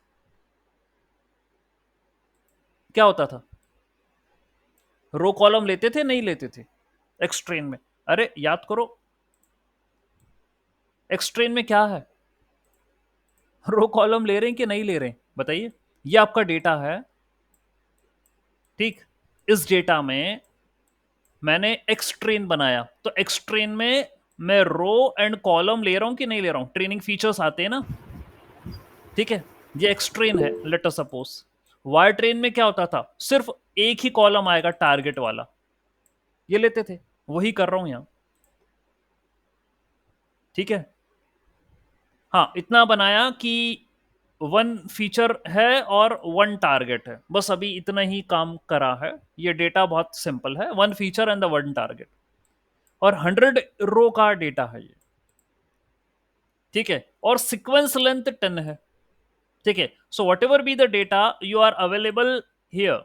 क्या होता था? रो कॉलम लेते थे नहीं लेते थे एक्सट्रेन में? अरे याद करो, एक्सट्रेन में क्या है? रो कॉलम ले रहे हैं कि नहीं ले रहे हैं, बताइए। ये आपका डेटा है, ठीक। इस डेटा में मैंने एक्सट्रेन बनाया, तो एक्सट्रेन में मैं रो एंड कॉलम ले रहा हूं कि नहीं ले रहा हूं? ट्रेनिंग फीचर्स आते हैं ना, ठीक है। ये एक्सट्रेन है, let us suppose. Y train में क्या होता था? सिर्फ एक ही कॉलम आएगा, टारगेट वाला, ये लेते थे। वही कर रहा हूं यहां, ठीक है। हाँ, इतना बनाया कि वन फीचर है और वन टारगेट है, बस अभी इतना ही काम करा है। ये डेटा बहुत सिंपल है, one feature and the one target, और 100 रो का डेटा है ये, ठीक है। और सीक्वेंस लेंथ 10 है, ठीक है। So whatever be the data you are available here,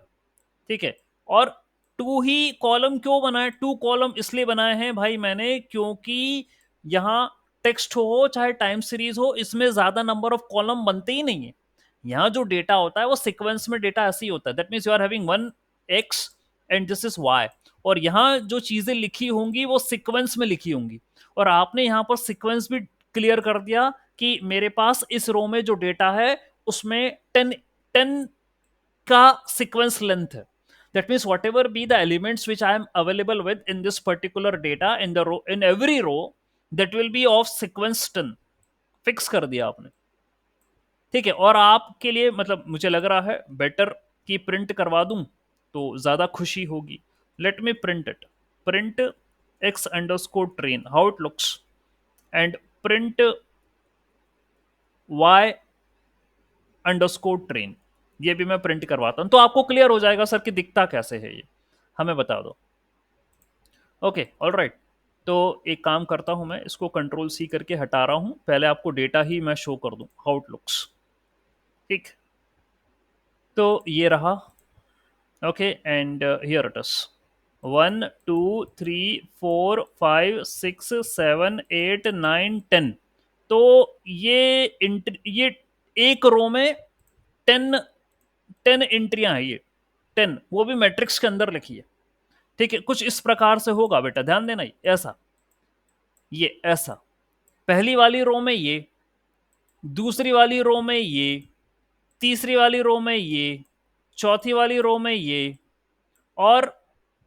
ठीक है। और टू ही कॉलम क्यों बनाए? टू कॉलम इसलिए बनाए हैं भाई मैंने, क्योंकि यहां टेक्स्ट हो चाहे टाइम सीरीज हो, इसमें ज्यादा नंबर ऑफ कॉलम बनते ही नहीं है। यहाँ जो डेटा होता है वो सीक्वेंस में डेटा ऐसे ही होता है, that means you are having one X and this is Y, और यहाँ जो चीजें लिखी होंगी वो सीक्वेंस में लिखी होंगी। और आपने यहाँ पर सीक्वेंस भी क्लियर कर दिया कि मेरे पास इस रो में जो डेटा है उसमें 10 का सीक्वेंस लेंथ है। That means whatever be the elements which I am available with in this particular data in the row, in every row, that will be of sequence 10, fix कर दिया आपने, ठीक है। और आपके लिए मतलब मुझे लग रहा है बेटर कि प्रिंट करवा दूं तो ज्यादा खुशी होगी। Let me print it. Print X underscore train, how it looks, and print Y underscore train, ये भी मैं प्रिंट करवाता हूं, तो आपको क्लियर हो जाएगा सर कि दिखता कैसे है ये, हमें बता दो। Okay, all right. तो एक काम करता हूं, मैं इसको कंट्रोल सी करके हटा रहा हूं, पहले आपको डेटा ही मैं शो कर दूं हाउ इट लुक्स, ठीक। तो ये रहा, okay, and here it is 1 2 3 4 5 6 7 8 9 10। तो ये एक रो में 10 एंट्रियां हैं, ये 10, वो भी मैट्रिक्स के अंदर लिखी है, ठीक है। कुछ इस प्रकार से होगा बेटा, ध्यान देना, ऐसा, ये ऐसा, पहली वाली रो में ये, दूसरी वाली रो में ये, तीसरी वाली रो में ये, चौथी वाली रो में ये। और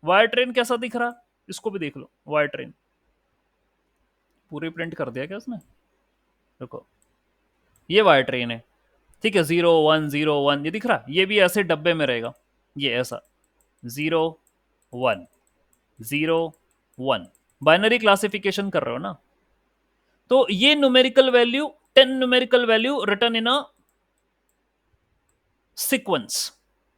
वाई ट्रेन कैसा दिख रहा, इसको भी देख लो, वाई ट्रेन पूरी प्रिंट कर दिया क्या उसने? देखो, ये वाई ट्रेन है, ठीक है। 0 1 0 1 ये दिख रहा, ये भी ऐसे डब्बे में रहेगा, ये ऐसा 0 1 0 1, बाइनरी क्लासिफिकेशन कर रहे हो ना। तो ये numerical value, 10 numerical value return in a sequence,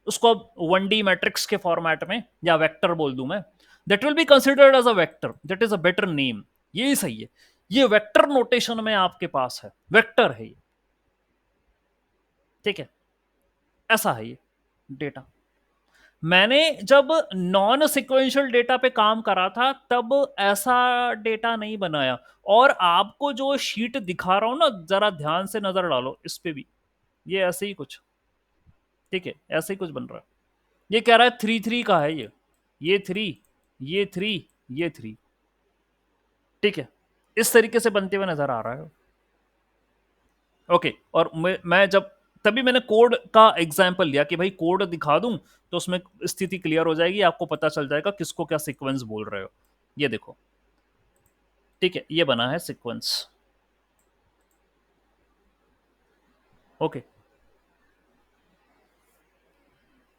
उसको अब 1D मैट्रिक्स के फॉर्मेट में या वेक्टर बोल दूं मैं, that will be considered as a vector, that is a better name, यही सही है। ये वेक्टर नोटेशन में आपके पास है, वेक्टर है ये, ठीक है। ऐसा है ये डेटा। मैंने जब नॉन सिक्वेंशियल डेटा पे काम करा था तब ऐसा डेटा नहीं बनाया। और आपको जो शीट दिखा रहा हूं ना, जरा ध्यान से नजर डालो इस पे भी, ये ऐसे ही कुछ, ठीक है, ऐसे ही कुछ बन रहा है। ये कह रहा है 3 3 का है ये 3, ये 3, ये 3, ठीक है। इस तरीके से बनते हुए नजर आ रहा है, ओके। और मैं जब, तभी मैंने कोड का एग्जाम्पल लिया कि भाई कोड दिखा दूं तो उसमें स्थिति क्लियर हो जाएगी, आपको पता चल जाएगा किसको क्या सीक्वेंस बोल रहे हो। ये देखो, ठीक है, ये बना है सीक्वेंस, ओके।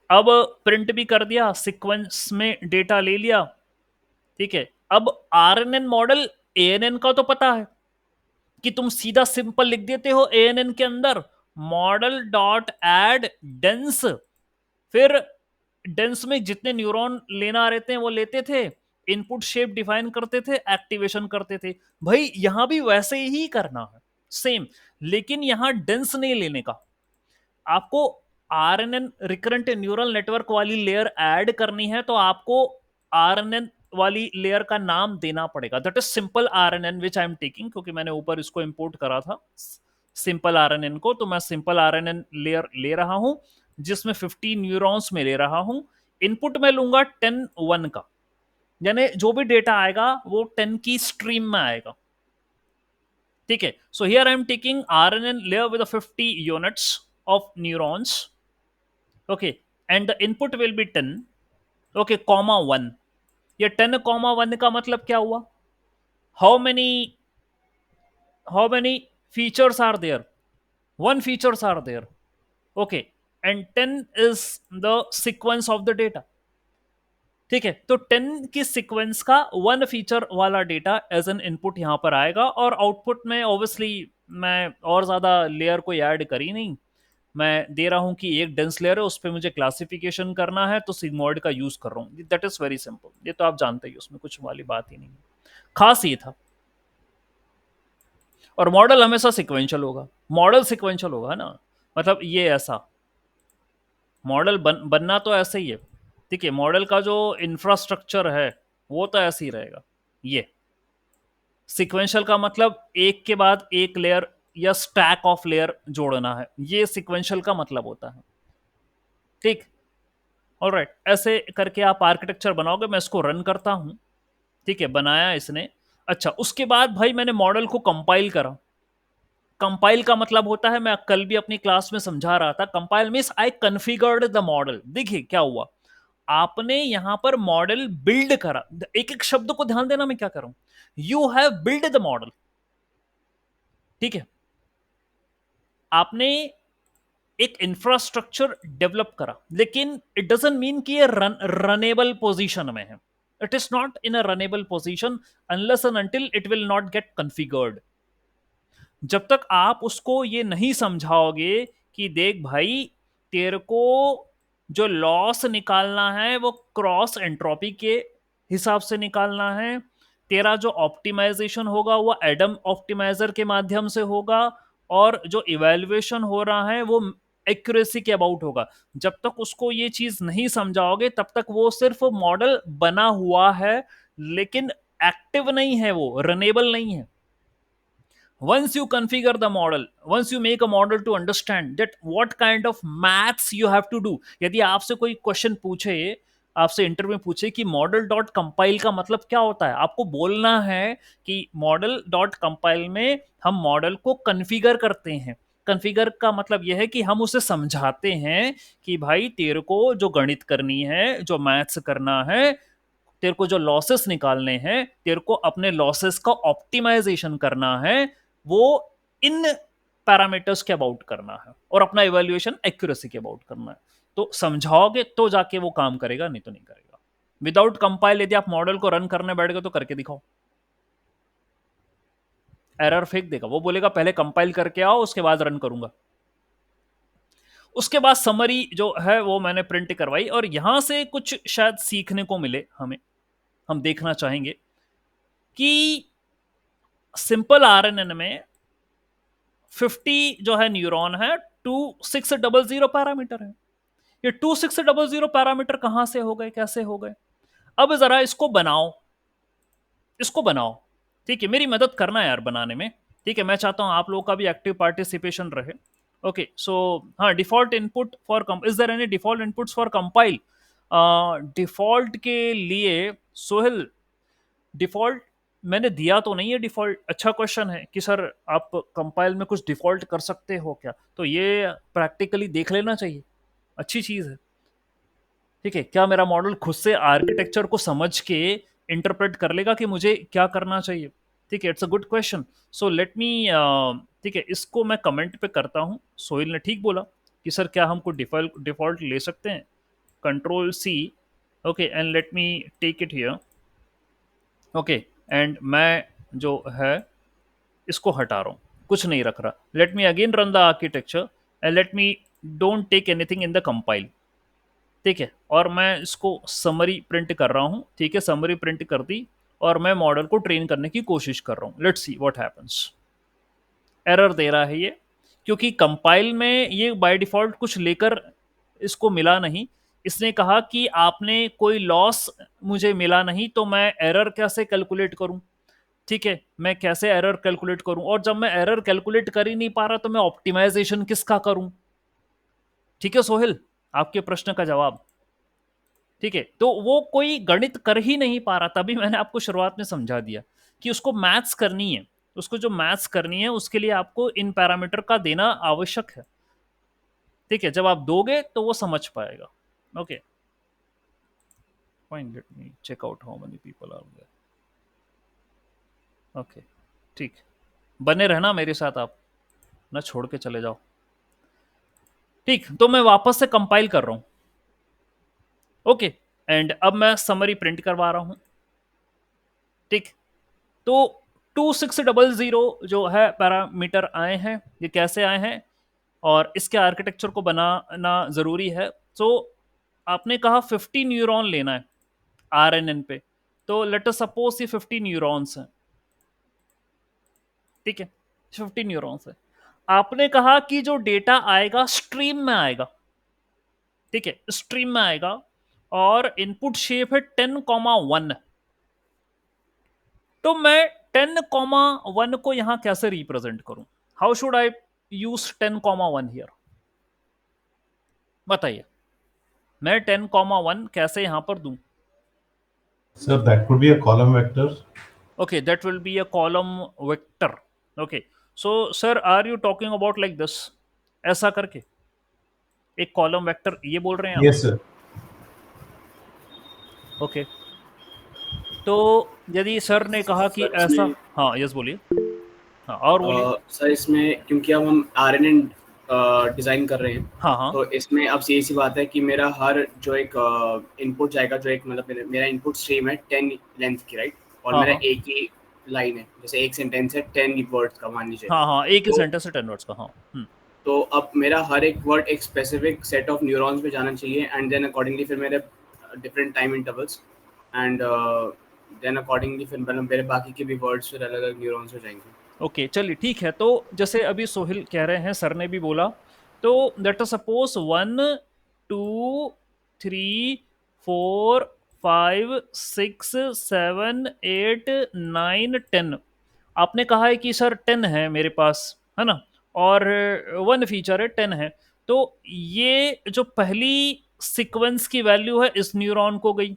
अब प्रिंट भी कर दिया, सीक्वेंस में डेटा ले लिया, ठीक है। अब आरएनएन मॉडल, एएनएन का तो पता है कि तुम सीधा सिंपल लिख देते हो एएनएन के अंदर मॉडल डॉट एड डेंस, फिर डेंस में जितने न्यूरॉन लेना रहते हैं वो लेते थे, इनपुट शेप डिफाइन करते थे, एक्टिवेशन करते थे। भाई यहां भी वैसे ही करना है, सेम, लेकिन यहां डेंस नहीं लेने का, आपको आरएनएन रिकरेंट न्यूरल नेटवर्क वाली लेयर ऐड करनी है, तो आपको आरएनएन वाली लेयर का नाम देना पड़ेगा। That is simple RNN which I am taking, क्योंकि मैंने ऊपर इसको इंपोर्ट करा था सिंपल आरएनएन को, तो मैं सिंपल आरएनएन लेयर ले रहा हूं जिसमें 50 न्यूरॉन्स में ले रहा हूं। इनपुट में लूंगा 10 1 का, यानी जो भी डेटा आएगा वो 10 की स्ट्रीम में आएगा। ठीक है, so here I am taking RNN layer with 50 units of neurons, okay, and the input will be 10, okay, comma 1। ये 10 कॉमा 1 का मतलब क्या हुआ? How many features are there? 1 features are there, okay, and 10 is the sequence of the data. ठीक है, तो 10 की sequence का 1 फीचर वाला डेटा एज एन इनपुट यहां पर आएगा, और आउटपुट में ऑब्वियसली मैं और ज्यादा लेयर कोई ऐड करी नहीं, मैं दे रहा हूं कि एक डेंस लेयर है, उस पर मुझे क्लासिफिकेशन करना है, तो सिग्मोइड का यूज कर रहा हूं। दैट इज वेरी सिंपल, ये तो आप जानते ही, उसमें कुछ वाली बात ही नहीं, खास ये था। और मॉडल हमेशा सिक्वेंशियल होगा, मॉडल सिक्वेंशियल होगा ना, मतलब ये ऐसा मॉडल बनना तो ऐसे ही है। ठीक है, मॉडल का जो इंफ्रास्ट्रक्चर है वो तो ऐसे ही रहेगा। ये सिक्वेंशियल का मतलब एक के बाद एक लेयर या स्टैक ऑफ लेयर जोड़ना है, ये सिक्वेंशियल का मतलब होता है। ठीक, ऑलराइट, ऐसे करके आप आर्किटेक्चर बनाओगे। मैं इसको रन करता हूं, ठीक है, बनाया इसने। अच्छा, उसके बाद भाई मैंने मॉडल को कंपाइल करा। कंपाइल का मतलब होता है, मैं कल भी अपनी क्लास में समझा रहा था, compile means I configured the model. देखिए क्या हुआ, आपने यहां पर मॉडल बिल्ड करा। एक एक शब्द को ध्यान देना, मैं क्या कर रहा हूं, you have build the model. ठीक है, आपने एक इंफ्रास्ट्रक्चर डेवलप करा, लेकिन इट डजंट मीन कि ये रनेबल पोजीशन में है। It is not in a runnable position unless and until it will not gate configured. जब तक आप उसको ये नहीं समझाओगे कि देख भाई, तेरे को जो लॉस निकालना है वो क्रॉस एंट्रोपी के हिसाब से निकालना है, तेरा जो ऑप्टिमाइजेशन होगा वो एडम ऑप्टिमाइजर के माध्यम से होगा, और जो इवेल्युएशन हो रहा है वो एक्यूरेसी के अबाउट होगा। जब तक उसको ये चीज नहीं समझाओगे तब तक वो सिर्फ मॉडल बना हुआ है, लेकिन एक्टिव नहीं है, वो रनेबल नहीं है। Once you configure the model, once you make a model to understand that what kind of maths you have to do, यदि आपसे कोई क्वेश्चन पूछे, आपसे इंटरव्यू में पूछे कि मॉडल डॉट कंपाइल का मतलब क्या होता है, आपको बोलना है कि मॉडल डॉट कंपाइल में हम मॉडल को कन्फिगर करते हैं। कन्फिगर का मतलब यह है कि हम उसे समझाते हैं कि भाई तेरे को जो गणित करनी है, जो मैथ्स करना है, तेरे को जो लॉसेस निकालने हैं, तेरे को अपने लॉसेस का ऑप्टिमाइजेशन करना है, वो इन पैरामीटर्स के अबाउट करना है, और अपना इवेल्युएशन एक्यूरेसी के अबाउट करना है। तो समझाओगे तो जाके वो काम करेगा, नहीं तो नहीं करेगा। विदाउट कंपाइल यदि आप मॉडल को रन करने बैठ गए तो करके दिखाओ, एरर फेंक देगा, वो बोलेगा पहले कंपाइल करके आओ उसके बाद रन करूंगा। उसके बाद समरी जो है वो मैंने प्रिंट करवाई, और यहां से कुछ शायद सीखने को मिले हमें, हम देखना चाहेंगे कि सिंपल आरएनएन में 50 जो है न्यूरॉन है, 2600 पैरामीटर है। ये 2600 पैरामीटर कहां से हो गए, कैसे हो गए? अब जरा इसको बनाओ, इसको बनाओ। ठीक है, मेरी मदद करना है यार बनाने में। ठीक है, मैं चाहता हूं आप लोगों का भी एक्टिव पार्टिसिपेशन रहे। ओके, सो हाँ, default input for is there any default inputs for compile? Default के लिए सोहेल, डिफॉल्ट मैंने दिया तो नहीं है डिफॉल्ट। अच्छा क्वेश्चन है कि सर आप कंपाइल में कुछ डिफॉल्ट कर सकते हो क्या, तो ये प्रैक्टिकली देख लेना चाहिए, अच्छी चीज है। ठीक है, क्या मेरा मॉडल खुद से आर्किटेक्चर को समझ के इंटरप्रेट कर लेगा कि मुझे क्या करना चाहिए? ठीक है, it's a good question. So let me, ठीक है, इसको मैं कमेंट पे करता हूँ। सोहेल ने ठीक बोला कि सर क्या हमको डिफॉल्ट डिफॉल्ट ले सकते हैं? Control C, okay, and let me take it here. Okay, and मैं जो है इसको हटा रहा हूँ, कुछ नहीं रख रहा। Let me again run the architecture and let me don't take anything in the compile. ठीक है, और मैं इसको समरी प्रिंट कर रहा हूँ। ठीक है, समरी प्रिंट कर दी, और मैं मॉडल को ट्रेन करने की कोशिश कर रहा हूँ। Let's see what happens. Error दे रहा है ये, क्योंकि कंपाइल में ये बाय डिफॉल्ट कुछ लेकर इसको मिला नहीं। इसने कहा कि आपने कोई लॉस मुझे मिला नहीं, तो मैं एरर कैसे कैलकुलेट करूं? ठीक है, मैं कैसे एरर कैलकुलेट करूं? और जब मैं एरर कैलकुलेट कर ही नहीं पा रहा तो मैं ऑप्टिमाइजेशन किसका करूं? ठीक है सोहेल, आपके प्रश्न का जवाब। ठीक है, तो वो कोई गणित कर ही नहीं पा रहा, तभी मैंने आपको शुरुआत में समझा दिया कि उसको मैथ्स करनी है। उसको जो मैथ्स करनी है उसके लिए आपको इन पैरामीटर का देना आवश्यक है। ठीक है, जब आप दोगे तो वो समझ पाएगा। Okay, fine, let me check out how many people are there. Okay, ठीक, बने रहना मेरे साथ, आप ना छोड़ के चले जाओ। ठीक, तो मैं वापस से कंपाइल कर रहा हूं। ओके, एंड अब मैं समरी प्रिंट करवा रहा हूं। ठीक, तो 2600 जो है पैरामीटर आए हैं, ये कैसे आए हैं और इसके आर्किटेक्चर को बनाना जरूरी है। तो आपने कहा 50 न्यूरॉन लेना है आरएनएन पे, तो लेट अस सपोज ये 50 न्यूरॉन्स हैं। ठीक है, 50 न्यूरॉन्स है। आपने कहा कि जो डेटा आएगा स्ट्रीम में आएगा। ठीक है, स्ट्रीम में आएगा और इनपुट शेप है 10,1। तो मैं 10,1 को यहां कैसे रिप्रेजेंट करूं? How should I use 10,1 here? बताइए, मैं 10,1 कैसे यहां पर दूं? Sir, that could be a column vector. Okay, that will be a column vector. Okay, so sir, are you talking about like this, ऐसा करके एक कॉलम वेक्टर, ये बोल रहे हैं आप? Yes, sir. ओके, तो यदि सर ने कहा कि सर ऐसा, इसमें हाँ यस बोलिए, हाँ और बोलिए। सर इसमें क्योंकि अब हम आरएनएन डिज़ाइन कर रहे हैं, हाँ हाँ तो इसमें अब सीधी सी बात है कि मेरा हर जो एक इनपुट जाएगा, जो एक मतलब मेरा इनपुट स्ट्रीम है 10 लेंथ की, राइट? और हाँ मेरा हाँ एक ही लाइन है, जैसे एक सेंटेंस है 10 वर्ड्स का मान लीजिए। हाँ हाँ, एक ही तो सेंटेंस से 10 वर्ड्स का, हाँ। तो अब मेरा हर एक वर्ड एक स्पेसिफिक सेट ऑफ न्यूरॉन्स पे जाना चाहिए, एंड देन अकॉर्डिंगली फिर मेरे different time intervals, and then accordingly फिर मतलब मेरे बाकी के भी वर्ड्स फिर अलग अलग न्यूरॉन्स हो जाएंगे। ओके, चलिए ठीक है। तो जैसे अभी सोहिल कह रहे हैं, सर ने भी बोला, तो लेट अस सपोज 1 2 3 4 5 6 7 8 9 10। आपने कहा है कि सर 10 है मेरे पास, है ना, और 1 फीचर है, 10 है। तो ये जो पहली सीक्वेंस की वैल्यू है इस न्यूरॉन को गई,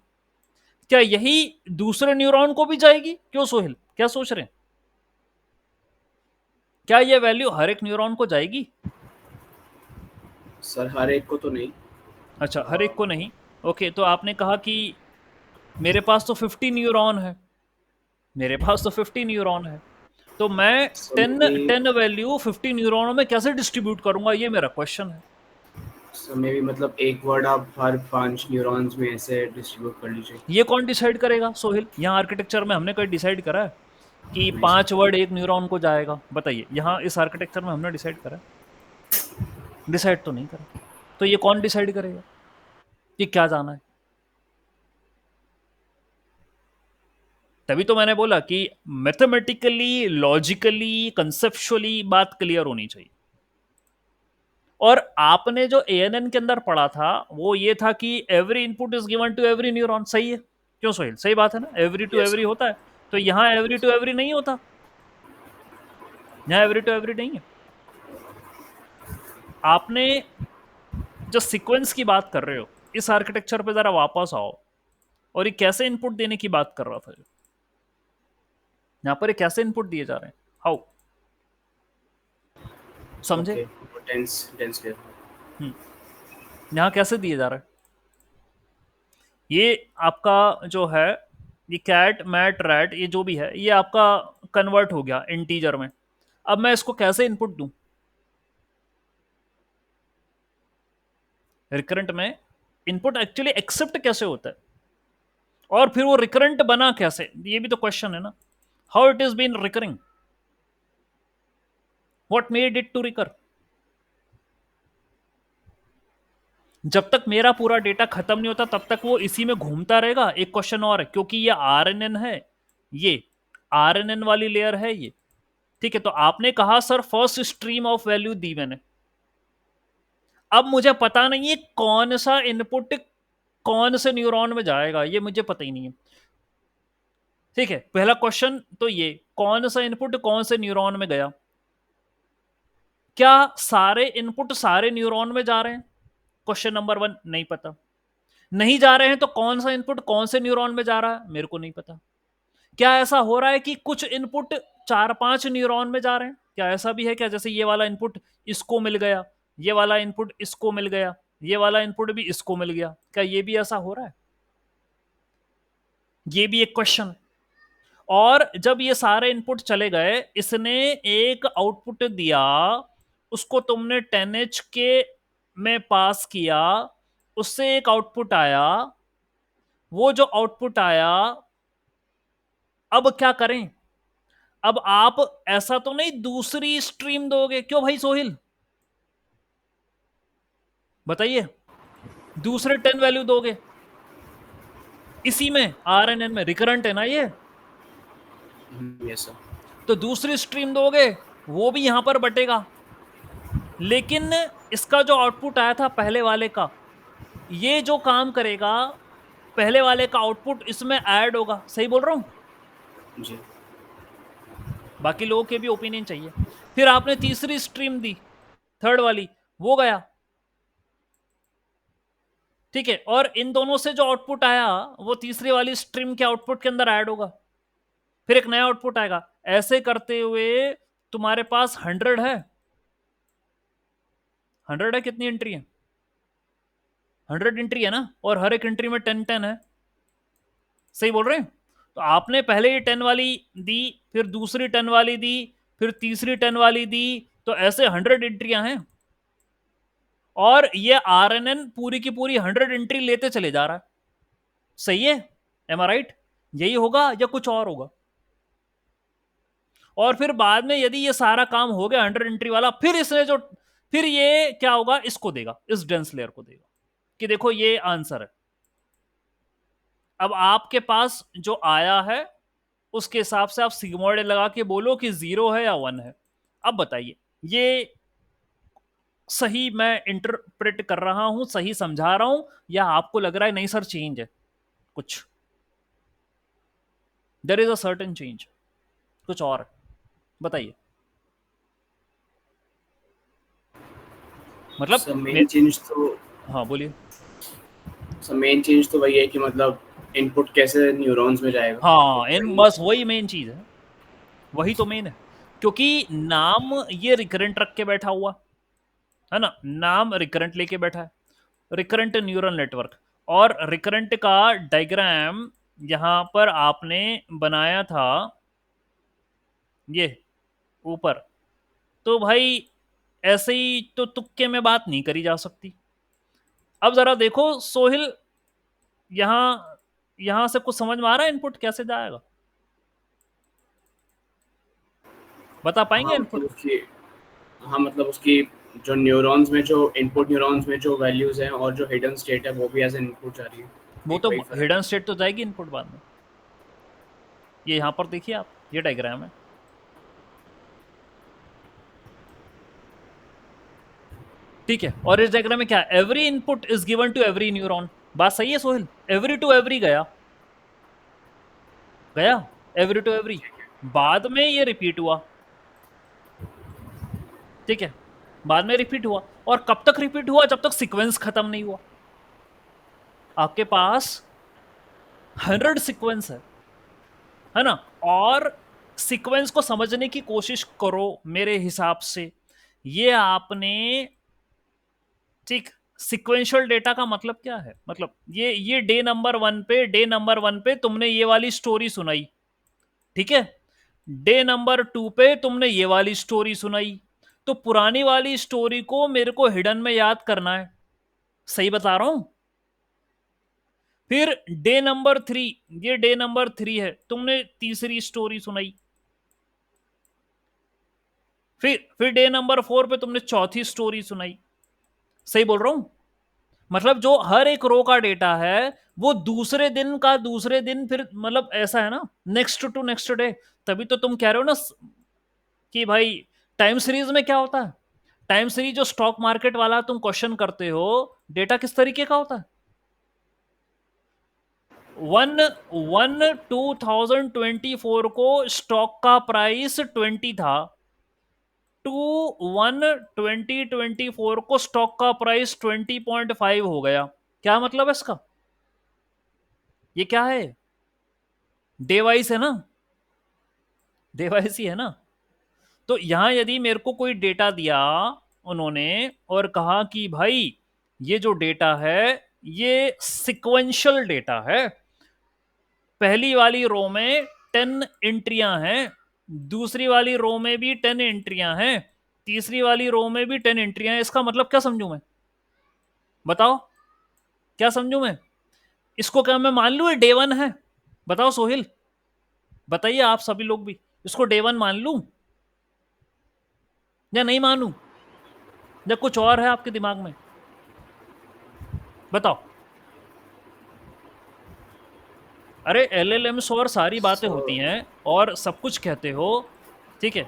क्या यही दूसरे न्यूरॉन को भी जाएगी? क्यों सोहिल, क्या सोच रहे हैं? क्या ये वैल्यू हर एक न्यूरॉन को जाएगी? सर हर एक को तो नहीं। अच्छा, हर एक को नहीं। ओके, तो आपने कहा कि मेरे पास तो 50 न्यूरॉन है, मेरे पास तो 50 न्यूरॉन है, तो मैं सो 10 मे 10 वैल्यू 50 न्यूरॉनों में कैसे डिस्ट्रीब्यूट करूंगा, ये मेरा क्वेश्चन है। बी मतलब एक वर्ड आप हर 5 न्यूरॉन्स में ऐसे डिस्ट्रीब्यूट कर लीजिए। ये कौन डिसाइड करेगा सोहिल? यहाँ आर्किटेक्चर में हमने कोई डिसाइड करा है कि नहीं 5 सर। वर्ड एक न्यूरॉन को जाएगा? बताइए, यहाँ इस आर्किटेक्चर में हमने डिसाइड करा? डिसाइड तो नहीं करा। तो ये कौन डिसाइड करेगा कि क्या जाना है? तभी तो मैंने बोला कि मैथमेटिकली, लॉजिकली, कंसेप्चुअली बात क्लियर होनी चाहिए। और आपने जो एएनएन के अंदर पढ़ा था वो ये था कि every input is given to every neuron. सही है, क्यों सोहेल? सही बात है ना, एवरी टू यस एवरी होता है। तो यहाँ एवरी टू एवरी नहीं होता, यहाँ एवरी टू एवरी नहीं है। आपने जो सीक्वेंस की बात कर रहे हो, इस आर्किटेक्चर पे जरा वापस आओ, और ये कैसे इनपुट देने की बात कर रहा था? यहाँ पर ये कैसे इनपुट दिए जा रहे हैं? हाउ, समझे? Okay, dense dense clear. यहाँ कैसे दिए जा रहा है? ये आपका जो है, ये कैट मैट रैट, ये जो भी है, ये आपका कन्वर्ट हो गया इंटीजर में। अब मैं इसको कैसे इनपुट दूं? रिकरेंट में इनपुट एक्चुअली एक्सेप्ट कैसे होता है, और फिर वो रिकरेंट बना कैसे, ये भी तो क्वेश्चन है ना। How it is been recurring, what made it to recur? जब तक मेरा पूरा डेटा खत्म नहीं होता तब तक वो इसी में घूमता रहेगा। एक क्वेश्चन और है, क्योंकि ये आरएनएन है, ये आरएनएन वाली लेयर है ये, ठीक है, तो आपने कहा sir first stream of value दी मैंने, अब मुझे पता नहीं है कौन सा इनपुट कौन से न्यूरॉन में जाएगा, ये मुझे पता ही नहीं है। ठीक है, पहला क्वेश्चन तो ये, कौन सा इनपुट कौन से न्यूरॉन में गया? क्या सारे इनपुट सारे न्यूरॉन में जा रहे हैं? क्वेश्चन नंबर 1, नहीं पता। नहीं जा रहे हैं तो कौन सा इनपुट कौन से न्यूरॉन में जा रहा है, मेरे को नहीं पता। क्या ऐसा हो रहा है कि कुछ इनपुट 4-5 न्यूरॉन में जा रहे हैं? क्या ऐसा भी है क्या, जैसे ये वाला इनपुट इसको मिल गया, ये वाला इनपुट इसको मिल गया, ये वाला इनपुट भी इसको मिल गया, क्या ये भी ऐसा हो रहा है? ये भी एक क्वेश्चन है। और जब ये सारे इनपुट चले गए, इसने एक आउटपुट दिया, उसको तुमने 10H के में पास किया, उससे एक आउटपुट आया, वो जो आउटपुट आया, अब क्या करें? अब आप ऐसा तो नहीं दूसरी स्ट्रीम दोगे, क्यों भाई सोहिल बताइए, दूसरे 10 वैल्यू दोगे इसी में, RNN में रिकरेंट है ना ये, यस सर। तो दूसरी स्ट्रीम दोगे, वो भी यहां पर बटेगा, लेकिन इसका जो आउटपुट आया था पहले वाले का, ये जो काम करेगा, पहले वाले का आउटपुट इसमें ऐड होगा। सही बोल रहा हूं? जी। बाकी लोगों के भी ओपिनियन चाहिए। फिर आपने तीसरी स्ट्रीम दी, थर्ड वाली, वो गया, ठीक है, और इन दोनों से जो आउटपुट आया वो तीसरी वाली स्ट्रीम के आउटपुट के अंदर ऐड होगा, फिर एक नया आउटपुट आएगा। ऐसे करते हुए तुम्हारे पास 100 है, 100 है, कितनी एंट्री है? 100 एंट्री है ना, और हर एक एंट्री में 10-10 है। सही बोल रहे हैं? तो आपने पहले ये 10 वाली दी, फिर दूसरी 10 वाली दी, फिर तीसरी 10 वाली दी, तो ऐसे 100 एंट्रियां हैं, और ये RNN पूरी की पूरी 100 एंट्री लेते चले जा रहा है। सही है? एम आई राइट? यही होगा या कुछ और होगा? और फिर बाद में यदि ये सारा काम हो गया 100 एंट्री वाला, फिर इसने जो, फिर ये क्या होगा, इसको देगा, इस डेंस लेयर को देगा कि देखो ये आंसर है। अब आपके पास जो आया है उसके हिसाब से आप सिग्मोइड लगा के बोलो कि 0 है या 1 है। अब बताइए, ये सही मैं इंटरप्रेट कर रहा हूं, सही समझा रहा हूं, या आपको लग रहा है नहीं सर चेंज है कुछ? There is a certain change, कुछ और बताइए। मतलब सर मेन चेंज तो, हाँ बोलिए। सर मेन चेंज तो वही है कि मतलब इनपुट कैसे न्यूरॉन्स में जाएगा। हाँ, इन बस वही मेन चीज है, वही तो मेन है, क्योंकि नाम ये रिकरेंट रख के बैठा हुआ है ना, नाम रिकरेंट लेके बैठा है, रिकरेंट न्यूरल नेटवर्क। और रिकरेंट का डायग्राम यहां पर आपने बनाया था ये ऊपर, तो भाई ऐसे ही तो तुक्के में बात नहीं करी जा सकती। अब जरा देखो सोहिल, यहां यहां से कुछ समझ में आ रहा है इनपुट कैसे जाएगा? बता पाएंगे हाँ इनपुट? मतलब उसकी, हाँ मतलब उसकी जो न्यूरॉन्स में, जो इनपुट न्यूरॉन्स में जो वैल्यूज हैं और जो हिडन स्टेट है वो भी एज इनपुट जा रही है। वो एक तो वही फर्क हिडन स्टेट तो जाएगी इनपुट बाद में। ये यहां पर देखिए आप, ये डायग्राम है, ठीक है, और इस डायग्राम में क्या, every input is given to every neuron. बात सही है सोहिल? एवरी टू एवरी गया, गया एवरी टू एवरी, बाद में ये रिपीट हुआ, ठीक है, बाद में रिपीट हुआ। और कब तक रिपीट हुआ? जब तक सीक्वेंस खत्म नहीं हुआ। आपके पास 100 सीक्वेंस है ना, और सीक्वेंस को समझने की कोशिश करो। मेरे हिसाब से ये आपने, ठीक, सिक्वेंशियल डेटा का मतलब क्या है, मतलब ये डे नंबर 1 पे, डे नंबर 1 पे तुमने ये वाली स्टोरी सुनाई, ठीक है, डे नंबर 2 पे तुमने ये वाली स्टोरी सुनाई, तो पुरानी वाली स्टोरी को मेरे को हिडन में याद करना है। सही बता रहा हूं? फिर डे नंबर 3, ये डे नंबर 3 है, तुमने तीसरी स्टोरी सुनाई, फिर डे नंबर 4 पे तुमने चौथी स्टोरी सुनाई। सही बोल रहा हूं? मतलब जो हर एक रो का डेटा है वो दूसरे दिन का दूसरे दिन, फिर मतलब ऐसा है ना, नेक्स्ट टू नेक्स्ट डे। तभी तो तुम कह रहे हो ना कि भाई टाइम सीरीज में क्या होता है, टाइम सीरीज जो स्टॉक मार्केट वाला तुम क्वेश्चन करते हो, डेटा किस तरीके का होता है? 2024 को स्टॉक का प्राइस 20 था, 2024 को स्टॉक का प्राइस 20.5 हो गया। क्या मतलब है इसका? ये क्या है? डे वाइज है ना, डे वाइज ही है ना। तो यहां यदि मेरे को कोई डेटा दिया उन्होंने और कहा कि भाई ये जो डेटा है ये सिक्वेंशियल डेटा है, पहली वाली रो में 10 एंट्रियां हैं, दूसरी वाली रो में भी 10 एंट्रियां हैं, तीसरी वाली रो में भी 10 एंट्रियां हैं, इसका मतलब क्या समझू मैं? बताओ क्या समझू मैं इसको? क्या मैं मान लू ये डे वन है? बताओ सोहिल, बताइए आप सभी लोग भी, इसको डे वन मान लू या नहीं मानू, या कुछ और है आपके दिमाग में? बताओ। अरे एलएलएम्स और सारी बातें सो होती हैं और सब कुछ कहते हो, ठीक है।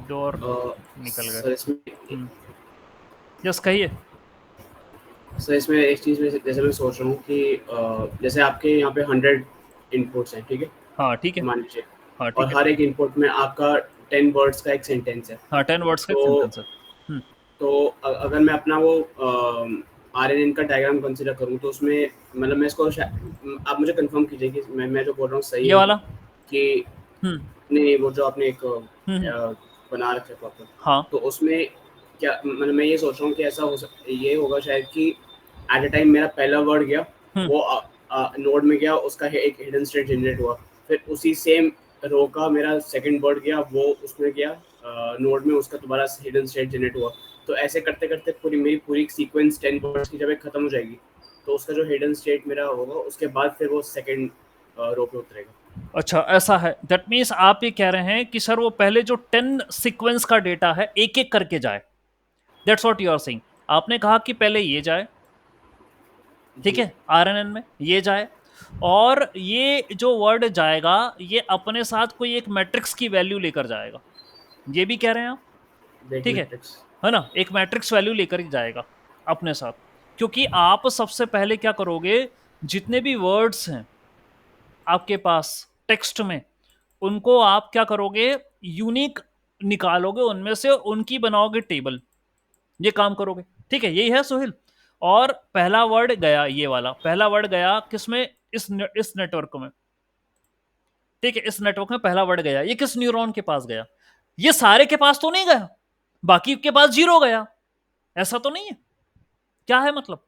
डोर निकल गए। सर इसमें यस कहिए। सर इसमें एक चीज़ में जैसे मैं सोच रहा हूँ कि जैसे आपके यहाँ पे 100 इनपुट्स हैं, ठीक है, हाँ ठीक है। मान लीजिए, हाँ और ठीक है। हर एक इनपुट में आपका 10 वर्ड्स का एक सेंटेंस है। हाँ 10 वर्ड्स का एक तो सेंटेंस है। तो अगर मैं अपना वो आर एन एन का डायग्राम कंसिडर करूँ तो उसमें मतलब मैं इसको आप मुझे कंफर्म कीजिए कि मैं जो बोल रहा हूँ सही ये है वाला। कि हम्म। नहीं, वो जो आपने एक हम्म। बना रखे प्रॉपर, हाँ। तो उसमें क्या मतलब मैं ये सोच रहा हूँ कि ऐसा ये होगा शायद कि एट अ टाइम मेरा पहला वर्ड गया, हम्म। वो नोड में गया, उसका एक हिडन स्टेट जनरेट हुआ, फिर उसी सेम रो का मेरा सेकंड वर्ड गया, वो उसमें गया नोड में, उसका दोबारा हिडन स्टेट जनरेट हुआ। तो ऐसे करते करते मेरी पूरी सीक्वेंस 10 वर्ड्स की जब एक खत्म हो जाएगी, तो उसका जो हिडन स्टेट मेरा होगा उसके बाद फिर वो सेकंड रो पे उतरेगा। अच्छा ऐसा है, दैट मीन्स आप ये कह रहे हैं कि सर वो पहले जो 10 सीक्वेंस का डेटा है एक एक करके जाए, that's what you are saying. आपने कहा कि पहले ये जाए, ठीक जी है, आरएनएन में ये जाए, और ये जो वर्ड जाएगा ये अपने साथ कोई एक मैट्रिक्स की वैल्यू लेकर जाएगा, ये भी कह रहे हैं आप? देख ठीक मैट्रिक्स। है ना, एक मैट्रिक्स वैल्यू लेकर ही जाएगा अपने साथ। क्योंकि आप सबसे पहले क्या करोगे, जितने भी वर्ड्स हैं आपके पास टेक्स्ट में, उनको आप क्या करोगे, यूनिक निकालोगे, उनमें से उनकी बनाओगे टेबल, ये काम करोगे, ठीक है, यही है सोहिल। और पहला वर्ड गया, ये वाला पहला वर्ड गया किसमें, इस नेटवर्क में, ठीक है, इस नेटवर्क में पहला वर्ड गया, ये किस न्यूरॉन के पास गया? ये सारे के पास तो नहीं गया, बाकी के पास जीरो गया, ऐसा तो नहीं है? क्या है मतलब,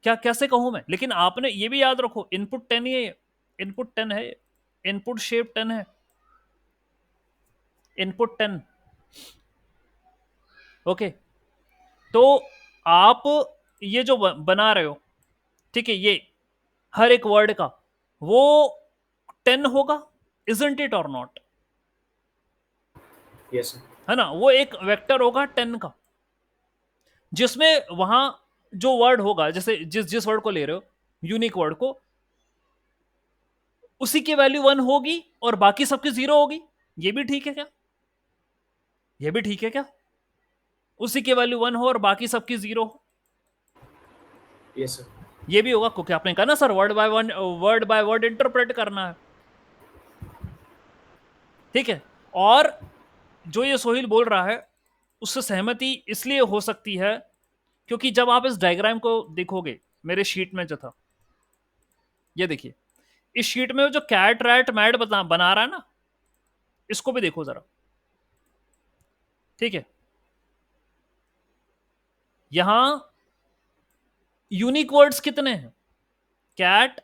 क्या कैसे कहूं मैं? लेकिन आपने ये भी याद रखो, इनपुट 10 ही है, इनपुट 10 है, इनपुट शेप 10 है, इनपुट 10। ओके, तो आप ये जो बना रहे हो, ठीक है, ये हर एक वर्ड का वो 10 होगा, इजंट इट और नॉट? यस है ना, वो एक वेक्टर होगा 10 का, जिसमें वहां जो वर्ड होगा, जैसे जिस जिस वर्ड को ले रहे हो, यूनिक वर्ड को, उसी की वैल्यू 1 होगी और बाकी सबकी 0 होगी। ये भी ठीक है क्या? ये भी ठीक है क्या? उसी की वैल्यू 1 हो और बाकी सबकी 0 हो, यस सर। ये भी होगा, क्योंकि आपने कहा ना sir word by word interpret करना है, ठीक है। और जो ये सोहिल बोल रहा है उससे सहमति इसलिए हो सकती है क्योंकि जब आप इस डायग्राम को देखोगे, मेरे शीट में जो था, ये देखिए, इस शीट में जो कैट रैट मैड बना रहा है ना, इसको भी देखो जरा, ठीक है। यहां यूनिक वर्ड्स कितने हैं? कैट,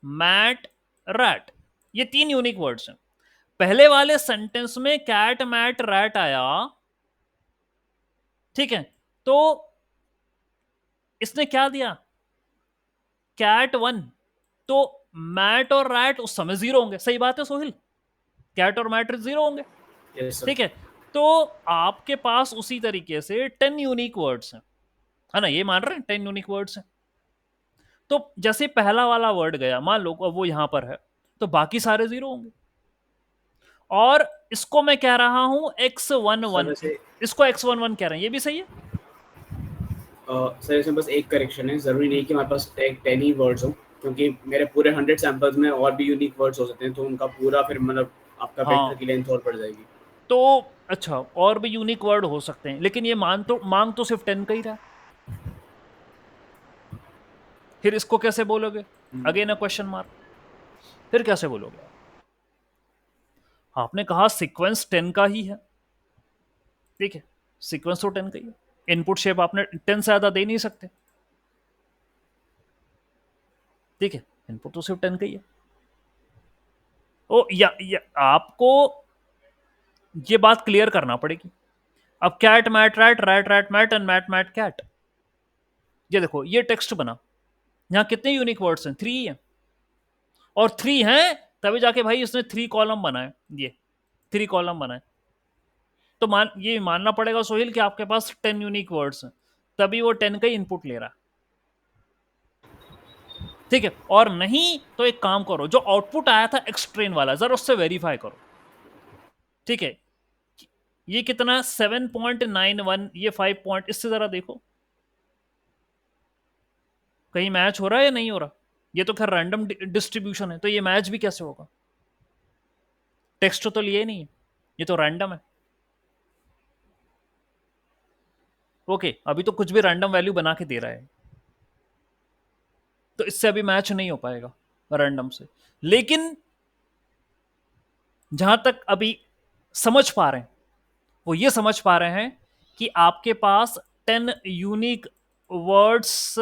मैट, रैट, ये 3 यूनिक वर्ड्स हैं। पहले वाले सेंटेंस में कैट मैट रैट आया, ठीक है, तो इसने क्या दिया, कैट 1, तो मैट और रैट उस समय 0 होंगे, सही बात है सोहिल, कैट और मैट 0 होंगे, यस सर। ठीक है। तो आपके पास उसी तरीके से 10 यूनिक वर्ड्स हैं, है ना, ये मान रहे हैं 10 यूनिक वर्ड्स हैं। तो जैसे पहला वाला वर्ड गया, मान लो वो यहां पर है, तो बाकी सारे 0 होंगे। और इसको मैं कह रहा हूं x11, सर वैसे इसको x11 कह रहे हैं, ये भी सही है। सर इसमें बस एक करेक्शन है, जरूरी नहीं कि हमारे पास 10 ही वर्ड्स हो, क्योंकि मेरे पूरे 100 सैंपल्स में और भी यूनिक वर्ड्स हो सकते हैं, तो उनका पूरा फिर मतलब आपका हाँ वेक्टर की लेंथ और बढ़ जाएगी। तो अच्छा, और भी यूनिक वर्ड हो सकते हैं, लेकिन ये मांग तो सिर्फ 10 का ही रहा, फिर इसको कैसे बोलोगे? अगेन अ क्वेश्चन मार्क, फिर कैसे बोलोगे आप? आपने कहा सीक्वेंस 10 का ही है, ठीक है, सीक्वेंस तो 10 का ही है, इनपुट शेप आपने 10 से ज्यादा दे नहीं सकते, ठीक है, इनपुट तो सिर्फ 10 का ही है। ओ या आपको ये बात क्लियर करना पड़ेगी। अब cat mat rat, rat rat mat and mat mat cat, ये देखो ये टेक्स्ट बना, यहां कितने यूनिक वर्ड्स हैं? 3 हैं, और 3 हैं तभी जाके भाई इसने 3 कॉलम बनाए, ये 3 कॉलम बनाए, तो ये मानना पड़ेगा सोहेल कि आपके पास 10 यूनिक वर्ड्स हैं, तभी वो 10 का ही इनपुट ले रहा है, ठीक है। और नहीं तो एक काम करो, जो आउटपुट आया था एक्सट्रेन वाला, जरा उससे वेरीफाई करो, ठीक है। ये कितना 7.91, ये 5 पॉइंट, इससे जरा देखो कहीं मैच हो रहा है या नहीं हो रहा। ये तो खैर रैंडम डिस्ट्रीब्यूशन है, तो ये मैच भी कैसे होगा? टेक्स्ट तो लिए नहीं है, ये तो रैंडम है। ओके, अभी तो कुछ भी रैंडम वैल्यू बना के दे रहा है, तो इससे अभी मैच नहीं हो पाएगा रैंडम से। लेकिन जहां तक अभी समझ पा रहे हैं, वो ये समझ पा रहे हैं कि आपके पास 10 यूनिक वर्ड्स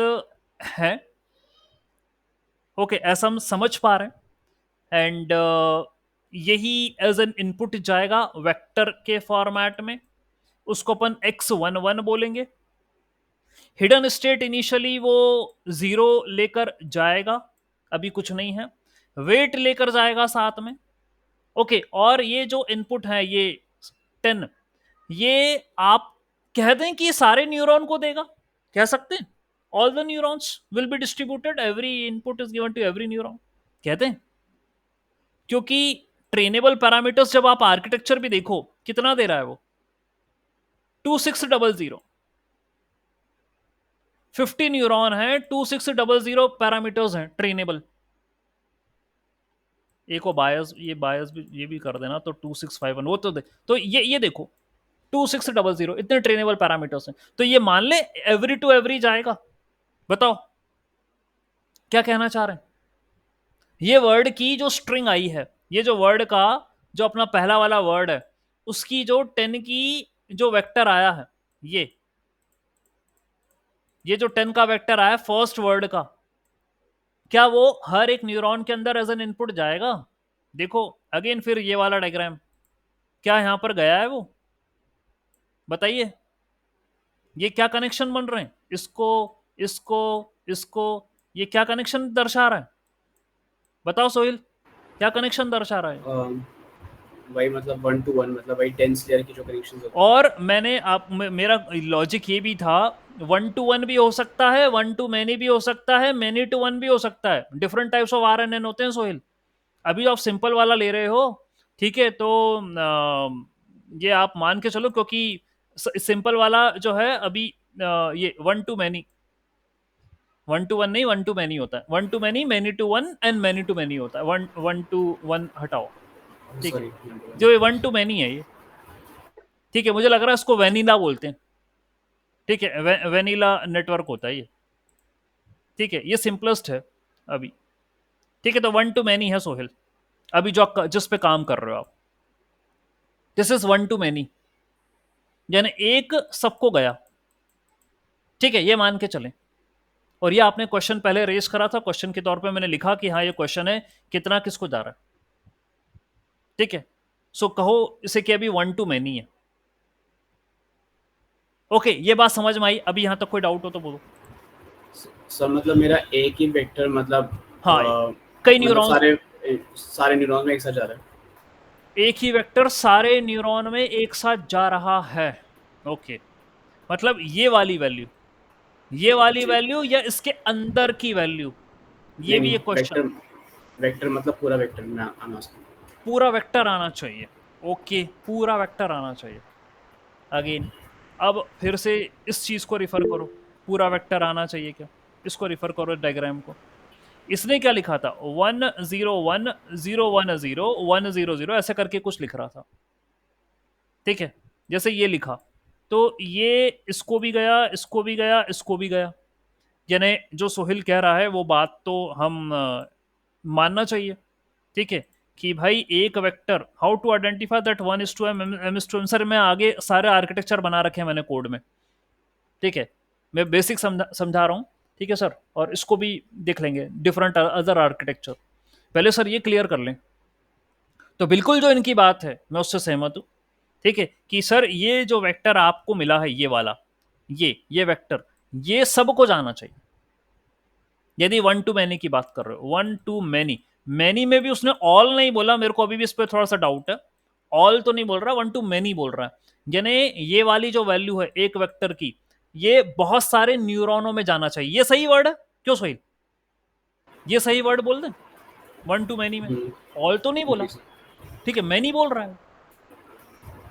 हैं, ओके, ऐसा हम समझ पा रहे हैं। एंड यही एज एन इनपुट जाएगा वेक्टर के फॉर्मेट में, उसको अपन x11 बोलेंगे। हिडन स्टेट इनिशियली वो 0 लेकर जाएगा, अभी कुछ नहीं है, वेट लेकर जाएगा साथ में, ओके। और ये जो इनपुट है ये 10, ये आप कह दें कि सारे न्यूरॉन को देगा, कह सकते हैं all the neurons will be distributed, every input is given to every neuron, कहते हैं। क्योंकि ट्रेनेबल पैरामीटर्स जब आप आर्किटेक्चर भी देखो कितना दे रहा है वो, 2600, 50 न्यूरॉन है, 2600 पैरामीटर्स हैं ट्रेनेबल। एक को बायस, ये बायस भी ये भी कर देना, तो 2651 वो तो तो ये देखो 2600 इतने ट्रेनेबल पैरामीटर्स हैं, तो ये मान ले एवरी टू एवरी जाएगा। बताओ क्या कहना चाह रहे हैं? ये वर्ड की जो स्ट्रिंग आई है, ये जो वर्ड का जो अपना पहला वाला वर्ड है, उसकी जो 10 की जो वेक्टर आया है, ये जो 10 का वेक्टर आया फर्स्ट वर्ड का, क्या वो हर एक न्यूरॉन के अंदर एज एन इनपुट जाएगा? देखो अगेन फिर ये वाला डायग्राम, क्या यहां पर गया है वो? बताइए ये क्या कनेक्शन बन रहे हैं, इसको इसको इसको, ये क्या कनेक्शन दर्शा रहा है? बताओ सोहिल, क्या कनेक्शन दर्शा रहा है? वही मतलब 1 to 1, मतलब वही 10 लेयर की जो कनेक्शंस होते हैं। और मैंने मेरा लॉजिक ये भी था, 1 to 1 भी हो सकता है, 1 to many भी हो सकता है, many to 1 भी हो सकता है, डिफरेंट टाइप्स ऑफ RNN होते हैं सोहिल। अभी आप सिंपल वाला ले रहे हो, ठीक है, तो ये आप मान के चलो, क्योंकि सिंपल वाला जो है अभी ये 1 to many, 1 to 1 नहीं, 1 to many होता है, 1 to many to 1 and many to many होता है, 1 to 1 हटाओ, ठीक है, जो ये 1 to many है ये, ठीक है, मुझे लग रहा है इसको वेनिला बोलते हैं, ठीक है, वेनिला नेटवर्क होता है ये, ठीक है, ये सिंपलेस्ट है अभी, ठीक है। तो 1 to many है सोहेल, अभी जो जिस पे काम कर रहे हो आप, दिस इज 1 to many, यानी एक सबको गया, ठीक है, ये मान के चलें। और ये आपने क्वेश्चन पहले रेस करा था, क्वेश्चन के तौर पे मैंने लिखा कि हाँ ये क्वेश्चन है, कितना किसको जा रहा है, ठीक है। सो कहो इसे कि अभी 1 to many है, ओके, ये बात समझ में आई? अभी यहां तक कोई डाउट हो तो बोलो। सर मतलब मेरा एक ही वेक्टर मतलब हाँ, कई न्यूरॉन्स, सारे न्यूरॉन में एक साथ जा रहा है, एक ही वेक्टर सारे न्यूरॉन में एक साथ जा रहा है, ओके। मतलब ये वाली वैल्यू, ये वाली वैल्यू, या इसके अंदर की वैल्यू, ये भी एक क्वेश्चन। वेक्टर मतलब पूरा वेक्टर में आना चाहिए, पूरा वेक्टर आना चाहिए, ओके, पूरा वेक्टर आना चाहिए। अगेन अब फिर से इस चीज को रिफर करो, पूरा वेक्टर आना चाहिए क्या, इसको रिफर करो डायग्राम को। इसने क्या लिखा था, 1 0 1 0 1 0 ऐसे करके कुछ लिख रहा था, ठीक है। जैसे ये लिखा तो ये इसको भी गया, इसको भी गया, इसको भी गया। यानी जो सोहिल कह रहा है वो बात तो हम मानना चाहिए, ठीक है, कि भाई एक vector, how to identify that 1:m m:2m। Sir मैं आगे सारे आर्किटेक्चर बना रखे हैं मैंने कोड में, ठीक है, मैं बेसिक समझा रहा हूँ, ठीक है सर, और इसको भी देख लेंगे डिफरेंट अदर आर्किटेक्चर। पहले सर ये क्लियर कर लें। तो बिल्कुल जो इनकी बात है मैं उससे सहमत हूँ, ठीक है, कि सर ये जो वेक्टर आपको मिला है ये वाला, ये वेक्टर, ये सबको जाना चाहिए। यदि वन टू मैनी की बात कर रहे हो, वन टू मैनी, मैनी में भी उसने ऑल नहीं बोला, मेरे को अभी भी इस पर थोड़ा सा डाउट है, ऑल तो नहीं बोल रहा, वन टू मैनी बोल रहा है। यानी ये वाली जो वैल्यू है एक वेक्टर की, ये बहुत सारे न्यूरॉनों में जाना चाहिए। ये सही वर्ड है क्यों सोहिल, ये सही वर्ड बोल दें वन टू मैनी में, ऑल तो नहीं बोला, जी सर। ठीक है, मैनी बोल रहा है,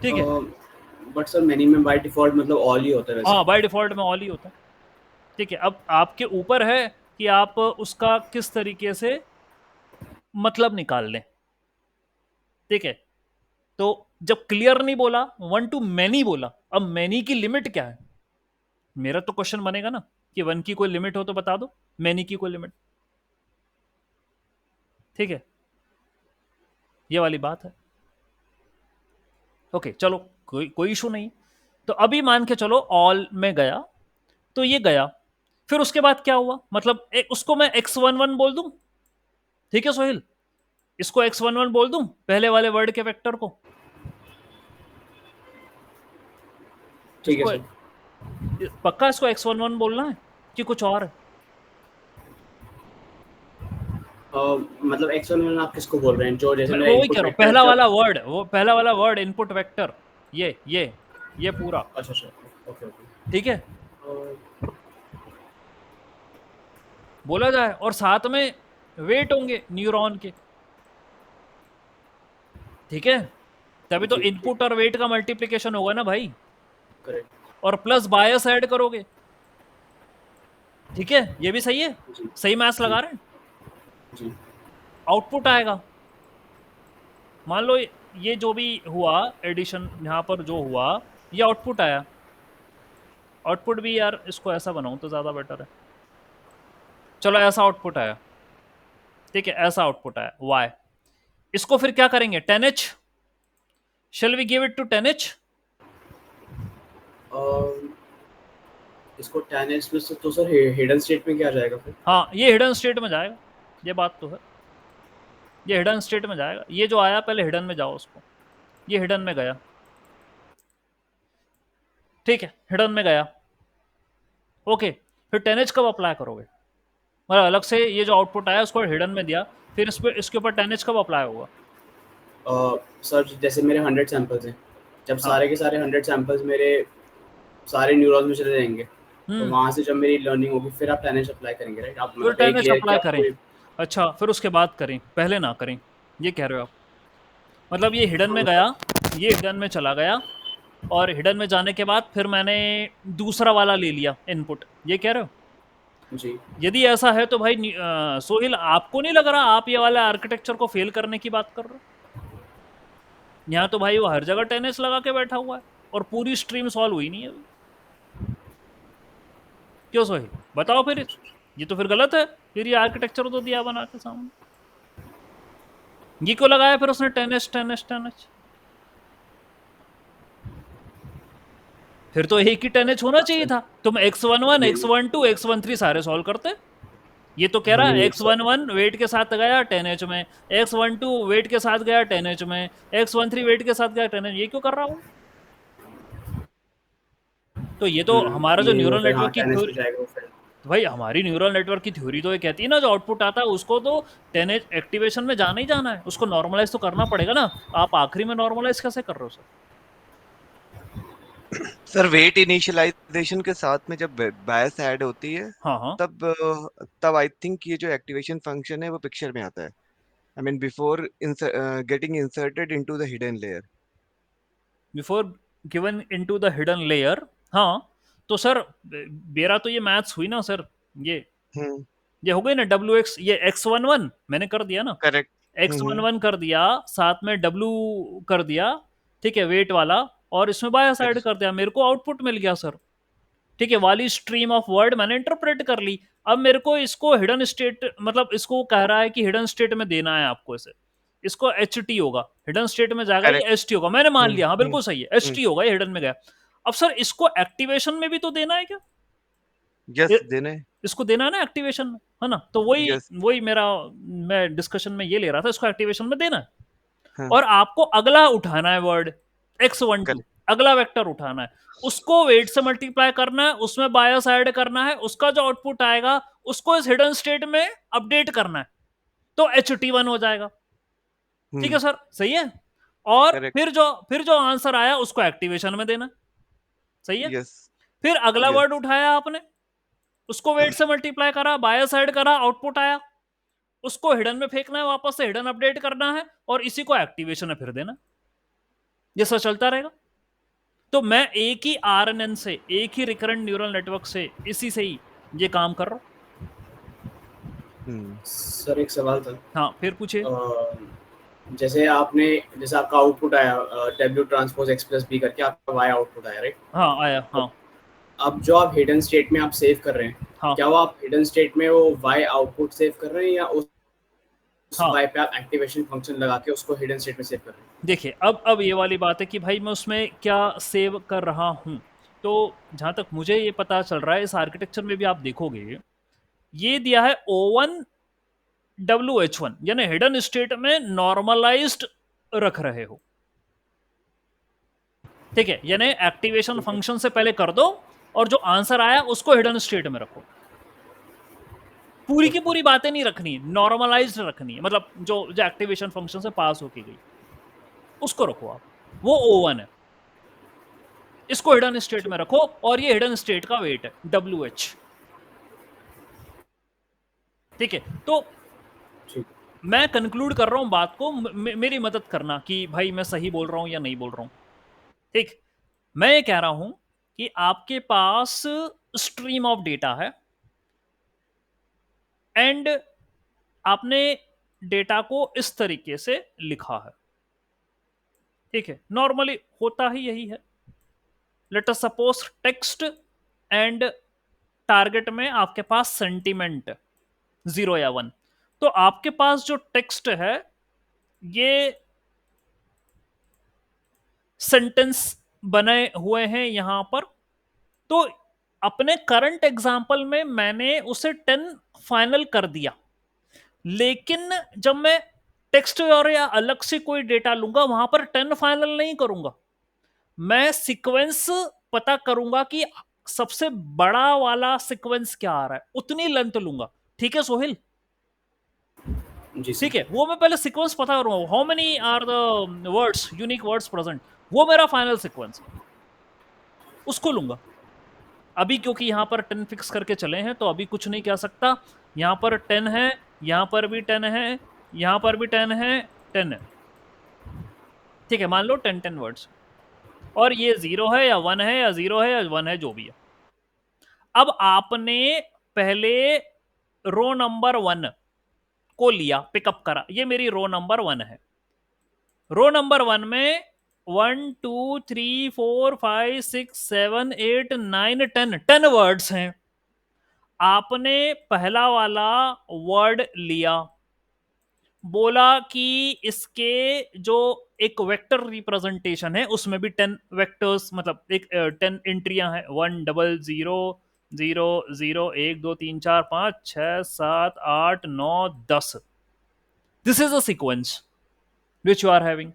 ठीक है। बट सर मैनी में बाय डिफॉल्ट मतलब ऑल ही होता है वैसे। हाँ बाय डिफॉल्ट में ऑल ही होता है, ठीक है। अब आपके ऊपर है कि आप उसका किस तरीके से मतलब निकाल लें, ठीक है। तो जब क्लियर नहीं बोला, वन टू मैनी बोला, अब मैनी की लिमिट क्या है, मेरा तो क्वेश्चन बनेगा ना कि वन की कोई लिमिट हो तो बता दो, मैनी की कोई लिमिट, ठीक है, ये वाली बात है। ओके चलो, कोई इशू नहीं। तो अभी मान के चलो ऑल में गया, तो ये गया, फिर उसके बाद क्या हुआ, मतलब उसको मैं x11 बोल दूं, ठीक है सोहिल, इसको x11 बोल दूं पहले वाले वर्ड के वेक्टर को, ठीक है इसको सर। पक्का इसको x11 बोलना है कि कुछ और है। मतलब x1 आप किसको बोल रहे हैं, जो जैसे मैं मेरा वो वही इनपुट कह रहा हूँ, वेक्टर पहला जब। वाला वर्ड, वो पहला वाला वर्ड इनपुट वेक्टर, ये पूरा, अच्छा सर, ओके ओके। ठीक है, बोला जाए, और साथ में वेट होंगे न्यूरॉन के, ठीक है, तभी तो जी इनपुट और वेट का मल्टीप्लीकेशन होगा ना भाई, करेक्ट। और प्लस बायस ऐड करोगे, ठीक है, ये भी सही है, जी सही मैथ्स जी लगा रहे हैं, जी आउटपुट आएगा। मान लो ये जो भी हुआ एडिशन यहाँ पर जो हुआ, ये आउटपुट आया, आउटपुट भी यार इसको ऐसा बनाऊं तो ज्यादा बेटर है, चलो ऐसा आउटपुट आया, ठीक है, ऐसा आउटपुट आया y, इसको फिर क्या करेंगे 10h, shall we give it to 10h। इसको 10x में से तो सर हिडन स्टेट में क्या आ जाएगा फिर। हाँ ये हिडन स्टेट में जाएगा, ये बात तो है, ये हिडन स्टेट में जाएगा, ये जो आया पहले हिडन में जाओ उसको, ये हिडन में गया, ठीक है, हिडन में गया, ओके, फिर 10h कब अप्लाई करोगे, मतलब अलग से ये जो आउटपुट आया उसको हिडन में दिया, फिर इस पे इसके ऊपर 10h कब अप्लाई होगा। सर जैसे मेरे 100 सैंपल्स हैं, जब हाँ सारे के सारे 100 सैंपल्स मेरे सारे न्यूरॉन्स में चले जाएंगे, तो वहाँ से जब मेरी लर्निंग होगी फिर आप 10h अप्लाई करेंगे, राइट। आप फिर मतलब एक 10h लेयर की अप्लाई आप करें, पूरी। अच्छा फिर उसके बाद करें, पहले ना करें, ये कह रहे हो आप, मतलब ये हिडन में गया, ये हिडन में चला गया, और हिडन में जाने के बाद फिर मैंने दूसरा वाला ले लिया इनपुट, ये कह रहे हो। जी यदि ऐसा है तो भाई सोहिल आपको नहीं लग रहा आप ये वाला आर्किटेक्चर को फेल करने की बात कर रहे हो, यहाँ तो भाई वो हर जगह 10h लगा के बैठा हुआ है और पूरी स्ट्रीम सॉल्व हुई नहीं है अभी, क्यों सोहिल बताओ फिर, ये तो फिर गलत है, फिर ये आर्किटेक्चर तो दिया बना के सामने, ये क्यों लगाया फिर उसने 10h 10h 10h, फिर तो एक ही 10h होना चाहिए था, तुम x11 x12 x13 सारे सॉल्व करते, ये तो कह रहा है x11 वेट के साथ गया 10h में, x12 वेट के साथ गया 10h में, x13 वेट के साथ गया 10h, ये क्यों कर रहा हूँ। तो ये तो हमारा जो ये वो न्यूरल फिर हाँ नेटवर्क की 10x थ्योरी, पे जाएगा वो फिर। तो भाई हमारी न्यूरल नेटवर्क की थ्योरी तो ये कहती है ना, जो आउटपुट आता है उसको तो 10h एक्टिवेशन में जाना ही जाना है, उसको नॉर्मलाइज तो करना पड़ेगा ना, आप आखिरी में नॉर्मलाइज कैसे कर रहे हो सर। सर वेट इनिशियलाइजेशन के साथ में जब बायस ऐड होती है हाँ हाँ तब आई थिंक ये जो एक्टिवेशन फंक्शन है वो पिक्चर में आता है। I mean before getting inserted into the hidden layer. Before given into the hidden layer. हाँ, तो सर मेरा तो ये मैथ्स हुई ना सर, ये हम्म। ये हो गई ना, डब्ल्यू एक्स, ये x11 मैंने कर दिया ना, करेक्ट। x11 कर दिया, साथ में w कर दिया, ठीक है, वेट वाला, और इसमें बायस ऐड कर दिया, मेरे को आउटपुट मिल गया सर। ठीक है, वाली स्ट्रीम ऑफ वर्ड मैंने इंटरप्रेट कर ली। अब मेरे को इसको हिडन स्टेट, मतलब इसको कह रहा है कि हिडन स्टेट में देना है आपको इसे, इसको एच टी होगा, हिडन स्टेट में जाएगा ये करेक्ट। एच टी होगा, मैंने मान हम्म। लिया, हाँ हम्म। बिल्कुल सही है, एच टी होगा, ये हिडन में गया। अब सर इसको एक्टिवेशन में भी तो देना है क्या? यस, देने। इसको देना है ना एक्टिवेशन में, है ना, तो वही यस। वही मेरा, मैं डिस्कशन में ये ले रहा था, इसको एक्टिवेशन में देना है। हाँ। और आपको अगला उठाना है वर्ड x12, अगला वेक्टर उठाना है, उसको वेट से मल्टीप्लाई करना है, उसमें बायस ऐड करना है, उसका जो आउटपुट आएगा उसको इस हिडन स्टेट में अपडेट करना है, तो HT1 हो जाएगा। ठीक है सर, सही है। और करेक्ट। फिर जो आंसर आया उसको एक्टिवेशन में देना, सही है। यस। फिर अगला यस। वर्ड उठाया आपने, उसको वेट से मल्टीप्लाई करा, बायस ऐड करा, आउटपुट आया, उसको हिडन में फेंकना है, वापस से हिडन अपडेट करना है, और इसी को एक्टिवेशन में फिर देना। ये सब चलता रहेगा। तो मैं एक ही आरएनएन से, एक ही रिकरेंट न्यूरल नेटवर्क से, इसी से ही ये काम कर रहा हूं। सर एक सवाल था। हाँ, फिर पूछिए। जैसे आपका आउटपुट आया W transpose X plus B करके आपका वाई आउटपुट आया, राइट? हाँ, आया, हाँ। अब जो आप हिडन स्टेट में आप सेव कर रहे हैं, हाँ, क्या वो आप हिडन स्टेट में वो वाई आउटपुट सेव कर रहे हैं, या उस हाँ, वाई पे आप एक्टिवेशन फंक्शन लगा के उसको हिडन स्टेट में सेव कर रहे हैं? देखिए, अब ये वाली बात है कि भाई मैं उसमें क्या सेव कर रहा हूं। तो जहां तक मुझे ये पता चल रहा है, इस आर्किटेक्चर में भी आप देखोगे, ये दिया है O1 WH1, यानी हिडन स्टेट में नॉर्मलाइज्ड रख रहे हो। ठीक है, यानी एक्टिवेशन फंक्शन से पहले कर दो, और जो आंसर आया उसको हिडन स्टेट में रखो। पूरी की पूरी बातें नहीं रखनी, नॉर्मलाइज्ड रखनी है, मतलब जो जो एक्टिवेशन फंक्शन से पास होके गई उसको रखो आप, वो O1 है, इसको हिडन स्टेट में रखो, और ये हिडन स्टेट का वेट है WH। ठीक है, तो मैं कंक्लूड कर रहा हूं बात को, मेरी मदद करना कि भाई मैं सही बोल रहा हूं या नहीं बोल रहा हूं। ठीक, मैं ये कह रहा हूं कि आपके पास स्ट्रीम ऑफ डेटा है, एंड आपने डेटा को इस तरीके से लिखा है। ठीक है, नॉर्मली होता ही यही है। Let us suppose text and target में आपके पास सेंटीमेंट 0 या 1, तो आपके पास जो टेक्स्ट है ये सेंटेंस बने हुए हैं यहां पर। तो अपने करंट एग्जाम्पल में मैंने उसे 10 फाइनल कर दिया, लेकिन जब मैं टेक्स्ट और या अलग से कोई डेटा लूंगा वहां पर 10 फाइनल नहीं करूंगा, मैं सीक्वेंस पता करूंगा कि सबसे बड़ा वाला सीक्वेंस क्या आ रहा है, उतनी लेंथ लूंगा। ठीक है सोहिल? जी ठीक है, वो मैं पहले सीक्वेंस पता करूंगा, how many are the words, unique words present, वो मेरा फाइनल सीक्वेंस, उसको लूंगा। अभी क्योंकि यहां पर 10 फिक्स करके चले हैं, तो अभी कुछ नहीं कह सकता। यहां पर 10 है, यहां पर भी 10 है, यहां पर भी 10 है, 10 है। ठीक है, मान लो 10 वर्ड्स, और ये 0 है या 1 है या 0 है या 1 है, जो भी है। अब आपने पहले रो नंबर 1 को लिया, पिकअप करा, ये मेरी रो नंबर 1 है। रो नंबर 1 में 1 2 3 4 5 6 7 8 9 10 वर्ड्स हैं। आपने पहला वाला वर्ड लिया, बोला कि इसके जो एक वेक्टर रिप्रेजेंटेशन है उसमें भी 10 वेक्टर्स, मतलब एक 10 एंट्रियां हैं, 1 0 0 0 0 1 2 3 4 5 6 7 8 9 10। This is a sequence which you are having.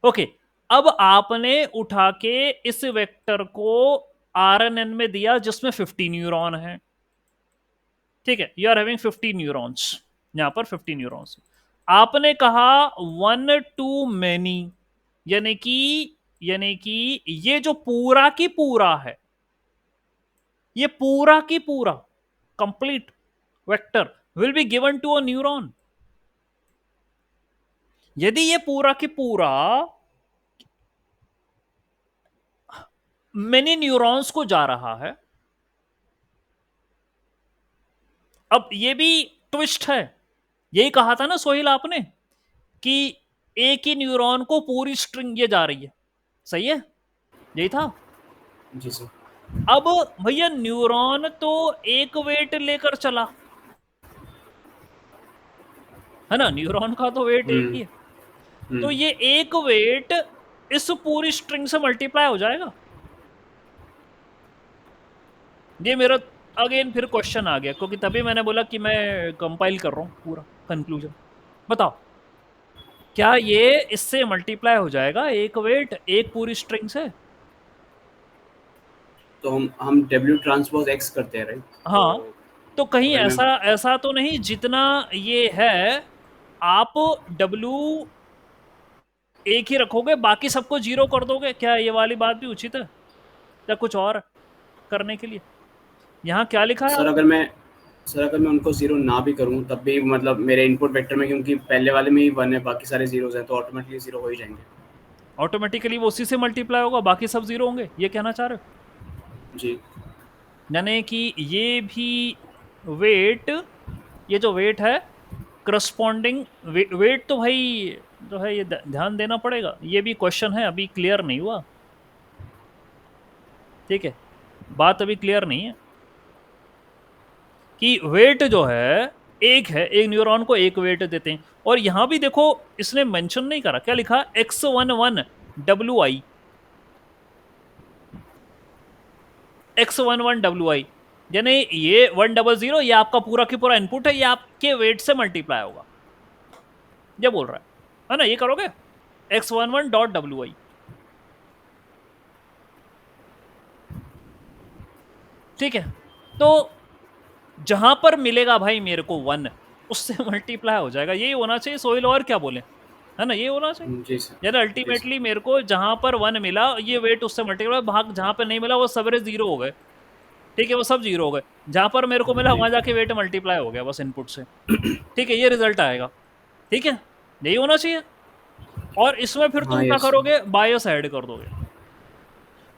Okay, अब आपने उठा के इस वेक्टर को आरएनएन में दिया जिसमें 50 न्यूरॉन है। ठीक है, यू आर हैविंग 50 न्यूरॉन्स, यहां पर 50 न्यूरॉन्स। आपने कहा 1 टू मैनी, यानी कि ये जो पूरा की पूरा है, ये पूरा की पूरा complete vector will be given to a neuron. यदि ये पूरा की पूरा मेनी न्यूरॉन्स को जा रहा है। अब ये भी ट्विस्ट है, यही कहा था ना सोहेल आपने कि एक ही न्यूरॉन को पूरी स्ट्रिंग ये जा रही है, सही है, यही था। जी सर। अब भैया न्यूरॉन तो एक वेट लेकर चला है ना, न्यूरॉन का तो वेट एक ही है, तो ये एक वेट इस पूरी स्ट्रिंग से मल्टीप्लाई हो जाएगा। ये मेरा अगेन फिर क्वेश्चन आ गया, क्योंकि तभी मैंने बोला कि मैं कंपाइल कर रहा हूँ पूरा कंक्लूजन। बताओ क्या ये इससे मल्टीप्लाई हो जाएगा एक वेट एक पूरी स्ट्रिंग से? तो हम W ट्रांसपोज X करते हैं, राइट? हाँ, तो कहीं अगर मैं- ऐसा तो नहीं जितना ये है आप W एक ही रखोगे बाकी सबको जीरो कर दोगे? क्या ये वाली बात भी उचित है या कुछ और करने के लिए? यहाँ क्या लिखा है सर आपने? अगर मैं उनको जीरो ना भी करूं तब भी मतलब मेरे इनपुट वेक्टर में, क्योंकि पहले वाले में ही 1 है, बाकी सारे जीरोस हैं, तो ऑटोमेटिकली जीरो हो ही जाएंगे। ऑटोमेटिकली वो उसी से मल्टीप्लाई होगा, बाकी सब जीरो होंगे, ये कहना चाह रहे हो? जी। यानी कि ये भी वेट, ये जो वेट है करस्पॉन्डिंग वेट तो भाई जो है ये ध्यान देना पड़ेगा, ये भी क्वेश्चन है, अभी क्लियर नहीं हुआ, ठीक है, बात अभी क्लियर नहीं है कि वेट जो है एक है, एक न्यूरॉन को एक वेट देते हैं। और यहां भी देखो इसने मेंशन नहीं करा, क्या लिखा? X11 WI, X11 WI, यानी ये 100 ये आपका पूरा की पूरा इनपुट है, ये आपके वेट से मल्टीप्लाई होगा, ये बोल रहा है ना? ये करोगे X11.WI, ठीक है। तो जहां पर मिलेगा भाई मेरे को 1 उससे मल्टीप्लाई हो जाएगा, यही होना चाहिए सोहेल, और क्या बोले, है ना? ये होना चाहिए। जी सर। यानी अल्टीमेटली मेरे को जहां पर 1 मिला ये वेट उससे मल्टीप्लाई, भाग जहां पर नहीं मिला वो सबरे जीरो हो गए, ठीक है, वो सब जीरो हो गए, जहां पर मेरे को मिला वहां जाके वेट मल्टीप्लाई हो गया बस इनपुट से, ठीक है, ये रिजल्ट आएगा, ठीक है, यही होना चाहिए। और इसमें फिर तुम हाँ, क्या यस। करोगे? बायस ऐड कर दोगे।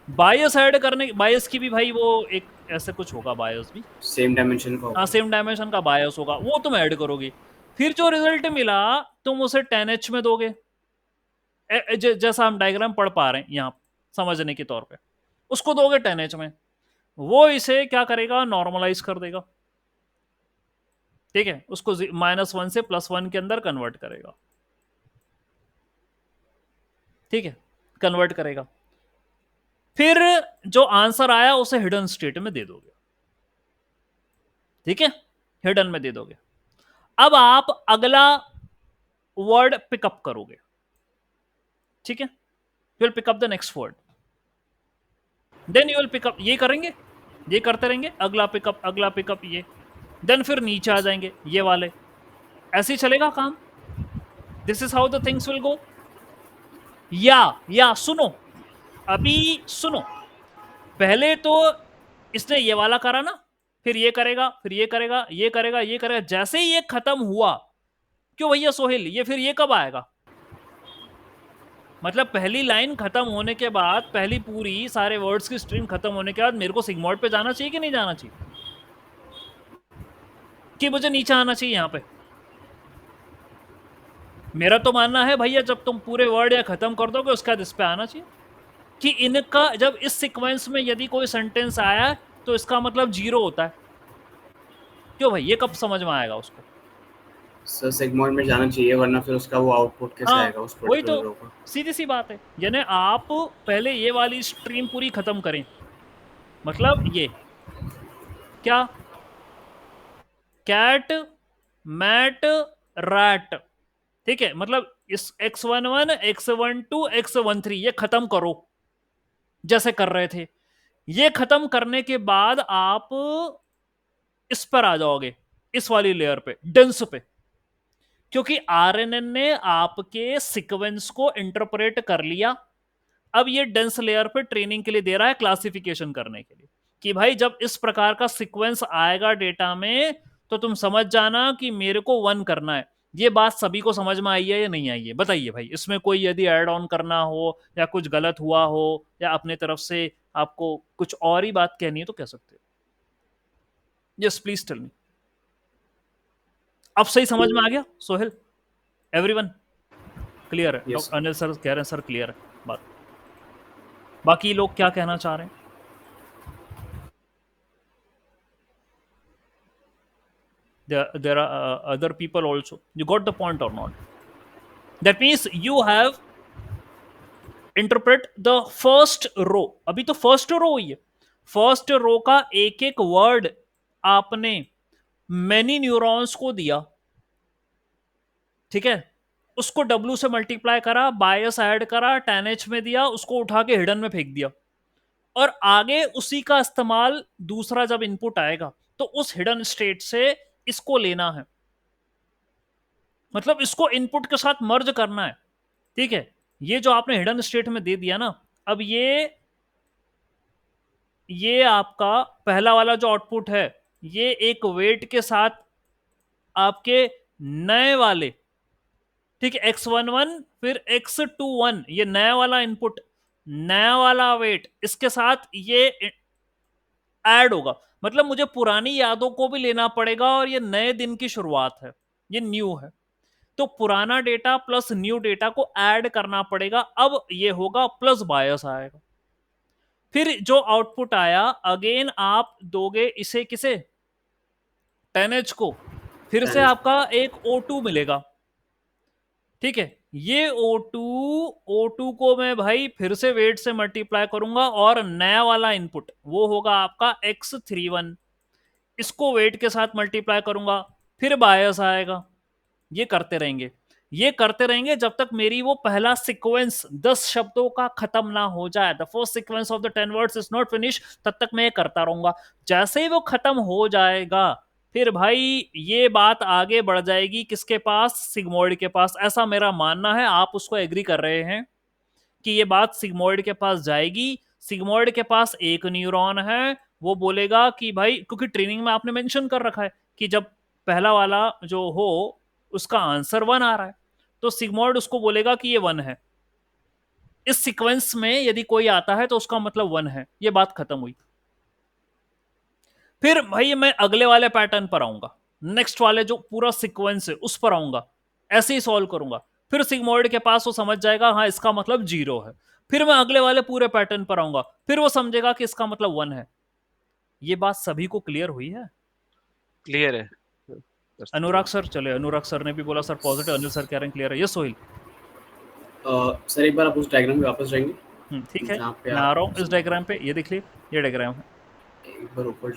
बायस ऐड करने, बायस की भी भाई वो एक ऐसे कुछ होगा, बायस भी सेम डायमेंशन का होगा। सेम डायमेंशन का बायस होगा, वो तुम ऐड करोगे। फिर जो रिजल्ट मिला तुम उसे 10H में दोगे, जैसा हम डायग्राम पढ़ पा रहे हैं यहाँ समझने के तौर पे, उसको दोगे 10H में, वो इसे क्या करेगा? नॉर्मलाइज कर देगा, ठीक है, उसको -1 से +1 के अंदर कन्वर्ट करेगा, ठीक है, कन्वर्ट करेगा। फिर जो आंसर आया उसे हिडन स्टेट में दे दोगे, ठीक है, हिडन में दे दोगे। अब आप अगला वर्ड पिकअप करोगे, ठीक है, you will pick up the next word, then you will pick up, ये करेंगे, ये करते रहेंगे, अगला पिकअप ये, देन फिर नीचे आ जाएंगे ये वाले, ऐसे ही चलेगा काम। This is how the things will go. या सुनो, अभी सुनो, पहले तो इसने ये वाला करा ना, फिर ये करेगा, फिर ये करेगा, ये करेगा, ये करेगा, जैसे ही ये खत्म हुआ, क्यों भैया सोहेल, ये फिर ये कब आएगा? मतलब पहली लाइन खत्म होने के बाद, पहली पूरी सारे वर्ड्स की स्ट्रीम खत्म होने के बाद मेरे को सिग्मोइड पे जाना चाहिए कि नहीं जाना चाहिए, कि मुझे नीचे आना चाहिए? यहां पे मेरा तो मानना है भैया जब तुम पूरे वर्ड या खत्म कर दोगे उसके बाद इस पे आना चाहिए, कि इनका जब इस सीक्वेंस में यदि कोई सेंटेंस आया तो इसका मतलब 0 होता है। क्यों भाई, ये कब समझ में आएगा उसको? सर सेगमेंट में जाना चाहिए, वरना फिर उसका वो आउटपुट कैसे आएगा उस वही पर्टिकुलर तो रो का? सीधी सी बात है, यानी आप पहले ये वाली स्ट्रीम पूरी खत्म करें, मतलब ये क्या, कैट मैट रैट, ठीक है, मतलब इस X11 X12 X13 ये खत्म करो जैसे कर रहे थे। ये खत्म करने के बाद आप इस पर आ जाओगे, इस वाली लेयर पे, डेंस पे, क्योंकि आरएनएन ने आपके सीक्वेंस को इंटरप्रेट कर लिया। अब ये डेंस लेयर पे ट्रेनिंग के लिए दे रहा है, क्लासिफिकेशन करने के लिए, कि भाई जब इस प्रकार का सीक्वेंस आएगा डेटा में तो तुम समझ जाना कि मेरे को 1 करना है। ये बात सभी को समझ में आई है या नहीं आई है? बताइए भाई, इसमें कोई यदि ऐड ऑन करना हो या कुछ गलत हुआ हो या अपने तरफ से आपको कुछ और ही बात कहनी है तो कह सकते हो। Yes please tell me. अब सही समझ में आ गया सोहेल? एवरीवन क्लियर है? Yes. डॉक्टर अनिल सर कह रहे हैं सर क्लियर है बात। बाकी लोग क्या कहना चाह रहे हैं? there are other people also. You got the point or not? That means you have interpret the first row. अभी तो फर्स्ट रो ही है। फर्स्ट रो का एक एक वर्ड आपने मैनी न्यूरॉन्स को दिया, ठीक है, उसको W से मल्टीप्लाई करा, बायस ऐड करा, 10H में दिया, उसको उठा के हिडन में फेंक दिया, और आगे उसी का इस्तेमाल दूसरा जब इनपुट आएगा तो उस हिडन स्टेट से इसको लेना है, मतलब इसको इनपुट के साथ मर्ज करना है, ठीक है। ये जो आपने हिडन स्टेट में दे दिया ना, अब ये आपका पहला वाला जो आउटपुट है, ये एक वेट के साथ आपके नए वाले, ठीक है, X11 फिर X21, ये नया वाला इनपुट, नया वाला वेट, इसके साथ ये ऐड होगा। मतलब मुझे पुरानी यादों को भी लेना पड़ेगा और ये नए दिन की शुरुआत है, ये न्यू है, तो पुराना डेटा प्लस न्यू डेटा को ऐड करना पड़ेगा। अब ये होगा प्लस बायस आएगा। फिर जो आउटपुट आया अगेन आप दोगे इसे किसे, 10H को, फिर से आपका एक O2 मिलेगा, ठीक है। ये O2 को मैं भाई फिर से वेट से मल्टीप्लाई करूंगा और नया वाला इनपुट वो होगा आपका X31, इसको वेट के साथ मल्टीप्लाई करूंगा, फिर बायस आएगा। ये करते रहेंगे जब तक मेरी वो पहला सीक्वेंस 10 शब्दों का खत्म ना हो जाए। The first sequence of the 10 words is not finish, तब तक मैं ये करता रहूंगा। जैसे ही वो खत्म हो जाएगा फिर भाई ये बात आगे बढ़ जाएगी किसके पास, सिग्मोइड के पास। ऐसा मेरा मानना है, आप उसको एग्री कर रहे हैं कि ये बात सिग्मोइड के पास जाएगी। सिग्मोइड के पास एक न्यूरॉन है, वो बोलेगा कि भाई, क्योंकि ट्रेनिंग में आपने मेंशन कर रखा है कि जब पहला वाला जो हो उसका आंसर 1 आ रहा है, तो सिग्मोइड उसको बोलेगा कि ये 1 है। इस सीक्वेंस में यदि कोई आता है तो उसका मतलब 1 है। ये बात खत्म हुई। फिर भाई मैं अगले वाले पैटर्न पर आऊंगा, नेक्स्ट वाले जो पूरा सीक्वेंस है उस पर आऊंगा, ऐसे ही सॉल्व करूंगा। फिर सिग्मोइड के पास वो समझ जाएगा हाँ इसका मतलब 0 है। फिर मैं अगले वाले पूरे पैटर्न पर आऊंगा, फिर वो समझेगा कि इसका मतलब 1 है। ये बात सभी को क्लियर हुई है? क्लियर है अनुराग सर, चले, अनुराग सर ने भी बोला सर पॉजिटिव, अनिल सर कह रहे हैं क्लियर है। ये सोहिल सर एक बार आप उस डायग्राम पे वापस जाएंगे? ठीक है, जहाँ पे मैं आ रहा हूँ इस डायग्राम पे। ये देख लीजिए, ये डायग्राम है, एक बार ऊपर,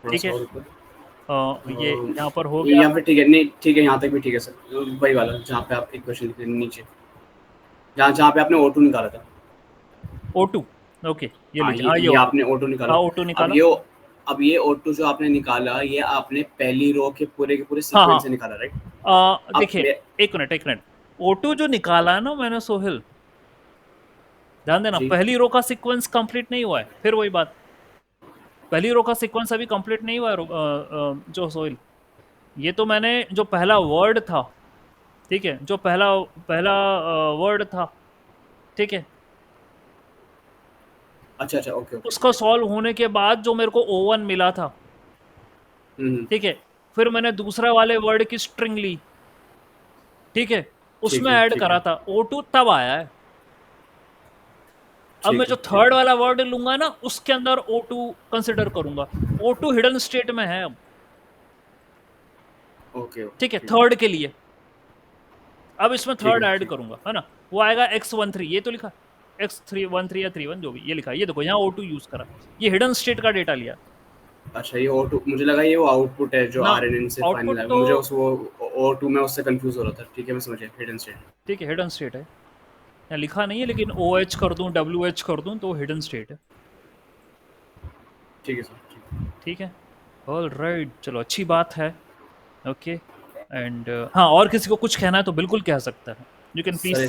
ठीक है। ये यहाँ पर हो गया, यहाँ पे ठीक है, नहीं ठीक है, यहाँ तक भी ठीक है सर। वही वाला जहाँ पे आप इक्वेशन लिखे नीचे, जहाँ पे आपने O2 निकाला था। O2 ओके, ये आपने O2 निकाला। O2 निकाला। अब ये O2 जो आपने निकाला, ये आपने पहली रो के पूरे सीक्वेंस से निकाला, राइट? देखिए एक मिनट, O2 जो निकाला ना मैंने सोहेल, ध्यान देना, पहली रो का सीक्वेंस कंप्लीट नहीं हुआ है। फिर वही बात, पहली रो का सीक्वेंस अभी कंप्लीट नहीं हुआ है जो सोहेल। ये तो मैंने जो पहला वर्ड था, ठीक है, जो पहला वर्ड था, ठीक है, अच्छा ओके। उसका सॉल्व होने के बाद जो मेरे को O1 मिला था, ठीक है, फिर मैंने दूसरा वाले वर्ड की स्ट्रिंग ली, ठीक है, उसमें ऐड करा था। O2 तब आया है। अब मैं जो थर्ड वाला वर्ड लूंगा ना, उसके अंदर O2 कंसिडर करूंगा। O2 हिडन स्टेट में है अब, ओके, ठीक है, थर्ड के लिए। अब इसमें थर्ड ऐड करूंगा, है ना, वो आएगा X13, ये तो लिखा X313 या 31 जो भी ये लिखा है। ये देखो यहाँ O2 यूज करा, ये हिडन स्टेट का डेटा लिया। अच्छा, ये O2 मुझे लगा ये वो आउटपुट है जो RNN से फाइनल है। मुझे उस वो O2 में उससे कंफ्यूज हो रहा था। ठीक है, मैं समझ गया, हिडन स्टेट। ठीक है, हिडन स्टेट है, यहाँ लिखा नहीं है, लेकिन OH कर दूं, WH कर दूं तो हिडन स्टेट है। ठीक है सर, ठीक है, ऑलराइट, चलो अच्छी बात है। ओके एंड हाँ, और किसी को कुछ कहना है तो बिल्कुल कह सकता है, यू कैन प्लीज से।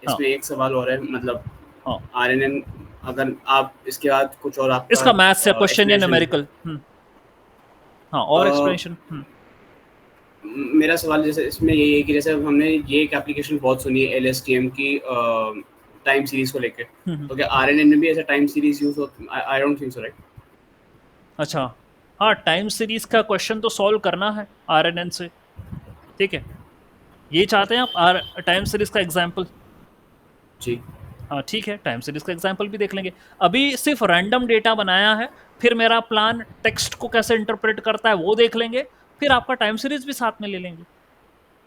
इसमें एक सवाल और है, मतलब हाँ, RNN अगर आप इसके बाद कुछ और आपका इसका मैथ्स या क्वेश्चन या न्यूमेरिकल, हाँ, और एक्सप्लेनेशन। मेरा सवाल जैसे इसमें यही है कि जैसे हमने ये एक एप्लीकेशन बहुत सुनी है LSTM की, टाइम सीरीज को लेके, तो क्या आरएनएन में भी ऐसा टाइम सीरीज यूज होता? I don't think so, right? अच्छा, हाँ, टाइम सीरीज का क्वेश्चन तो सॉल्व करना है आरएनएन से, ठीक है। ये चाहते हैं आप टाइम सीरीज का एग्जाम्पल? जी। हाँ ठीक है, टाइम सीरीज का एग्जाम्पल भी देख लेंगे। अभी सिर्फ रैंडम डेटा बनाया है, फिर मेरा प्लान टेक्स्ट को कैसे इंटरप्रेट करता है वो देख लेंगे, फिर आपका टाइम सीरीज भी साथ में ले लेंगे,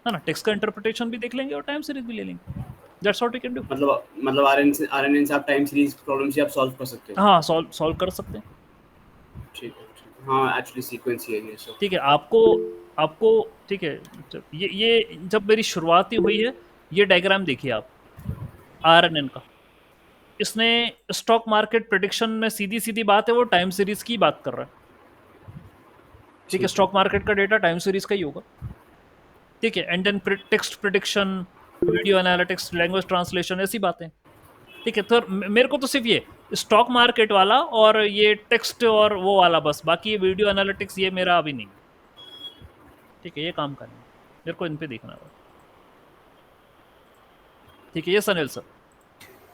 है ना। टेक्स्ट का इंटरप्रिटेशन भी देख लेंगे और टाइम सीरीज भी ले लेंगे। That's what we can do. मतलब आरएनएन से आप टाइम सीरीज प्रॉब्लम से आप सॉल्व कर सकते हो? हाँ, सॉल्व कर सकते हैं। ठीक है। हाँ, एक्चुअली सीक्वेंस ही है ये, सो ठीक है, आपको ठीक है, ये जब मेरी शुरुआत ही हुई है, ये डायग्राम देखिए आप आरएनएन का। इसने स्टॉक मार्केट प्रेडिक्शन में सीधी सीधी बात है, वो टाइम सीरीज की बात कर रहा है, ठीक है। स्टॉक मार्केट का डेटा टाइम सीरीज का ही होगा, ठीक है। And then text prediction, video analytics, language translation, ऐसी बातें, ठीक है। तो मेरे को तो सिर्फ ये स्टॉक मार्केट वाला और ये टेक्स्ट और वो वाला बस, बाकी ये वीडियो एनालिटिक्स ये मेरा अभी नहीं, ठीक है। ये काम करना मेरे को, इन पे देखना है, ठीक है। ये Sanil sir.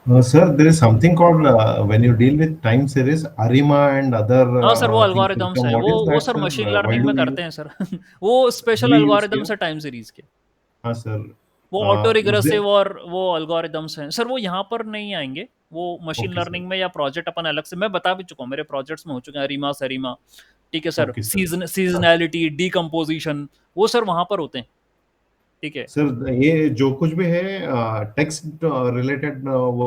Sir, there is something called when you deal with time series, ARIMA and other हाँ सर, वो things will अल्गोरिदम्स come. है, What is वो that, sir sir? Machine Why learning do में we करते use? हैं sir वो Do special we use algorithms here? है time series के, हाँ sir. वो ऑटो Is there? रिग्रेसिव और वो अल्गोरिदम्स हैं सर, वो यहाँ पर नहीं आएंगे, वो मशीन Okay, sir. लर्निंग में या प्रोजेक्ट अपन अलग से, मैं बता भी चुका हूँ, मेरे प्रोजेक्ट्स में हो चुके हैं, अरीमा सरीमा, ठीक है sir. Okay, sir. Seasonality, decomposition, वो सर वहाँ पर होते हैं, ठीक है। सर ये जो कुछ भी है टेक्स्ट रिलेटेड वो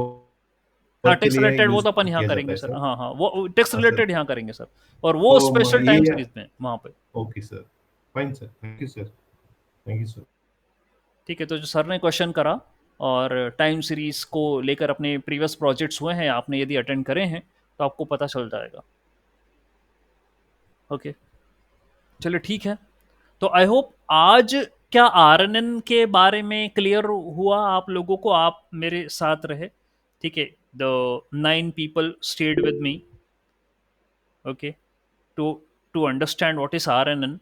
हाँ, वर्क के टेक्स्ट लिए रिलेटेड वो यूज तो अपन यहाँ किया जाता करेंगे है सर, सर। हाँ हाँ, वो टेक्स्ट हाँ सर। रिलेटेड यहाँ करेंगे सर, और वो तो स्पेशल टाइम ये सीरीज में वहाँ पे, okay sir, fine sir, thank you sir, thank you sir. ठीक है। तो जो सर ने क्वेश्चन करा और टाइम सीरीज को लेकर अपने प्रीवियस प्रोजेक्ट्स हुए हैं, आपने यदि अटेंड करे हैं तो आपको पता चल जाएगा, ओके। चलिए ठीक है, तो आई होप आज क्या आरएनएन के बारे में क्लियर हुआ आप लोगों को, आप मेरे साथ रहे, ठीक है। The 9 people stayed with me, okay, to understand what is RNN,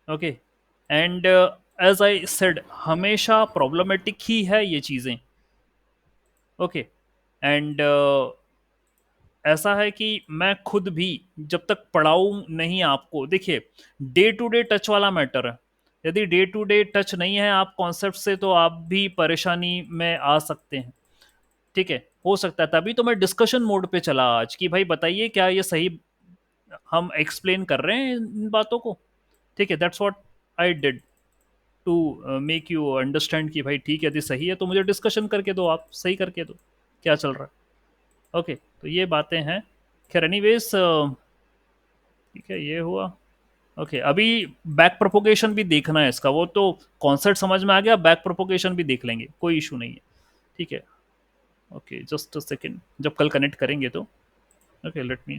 okay, and as I said, हमेशा प्रॉब्लमेटिक ही है ये चीज़ें, ओके। एंड ऐसा है कि मैं खुद भी जब तक पढ़ाऊँ नहीं आपको, देखिए डे टू डे टच वाला मैटर है, यदि डे टू डे टच नहीं है आप कॉन्सेप्ट से, तो आप भी परेशानी में आ सकते हैं, ठीक है। हो सकता है, तभी तो मैं डिस्कशन मोड पे चला आज कि भाई बताइए क्या ये सही हम एक्सप्लेन कर रहे हैं इन बातों को, ठीक है। That's what I did to make you understand कि भाई ठीक है, यदि सही है तो मुझे डिस्कशन करके दो, आप सही करके दो क्या चल रहा है, ओके। तो ये बातें हैं, खैर एनीवेज, ठीक है, ये हुआ, ओके। अभी बैक प्रोपोगेशन भी देखना है इसका, वो तो कॉन्सेप्ट समझ में आ गया, बैक प्रोपोगेशन भी देख लेंगे, कोई इशू नहीं है, ठीक है, ओके। जस्ट अ सेकेंड, जब कल कनेक्ट करेंगे तो, ओके, लेट मी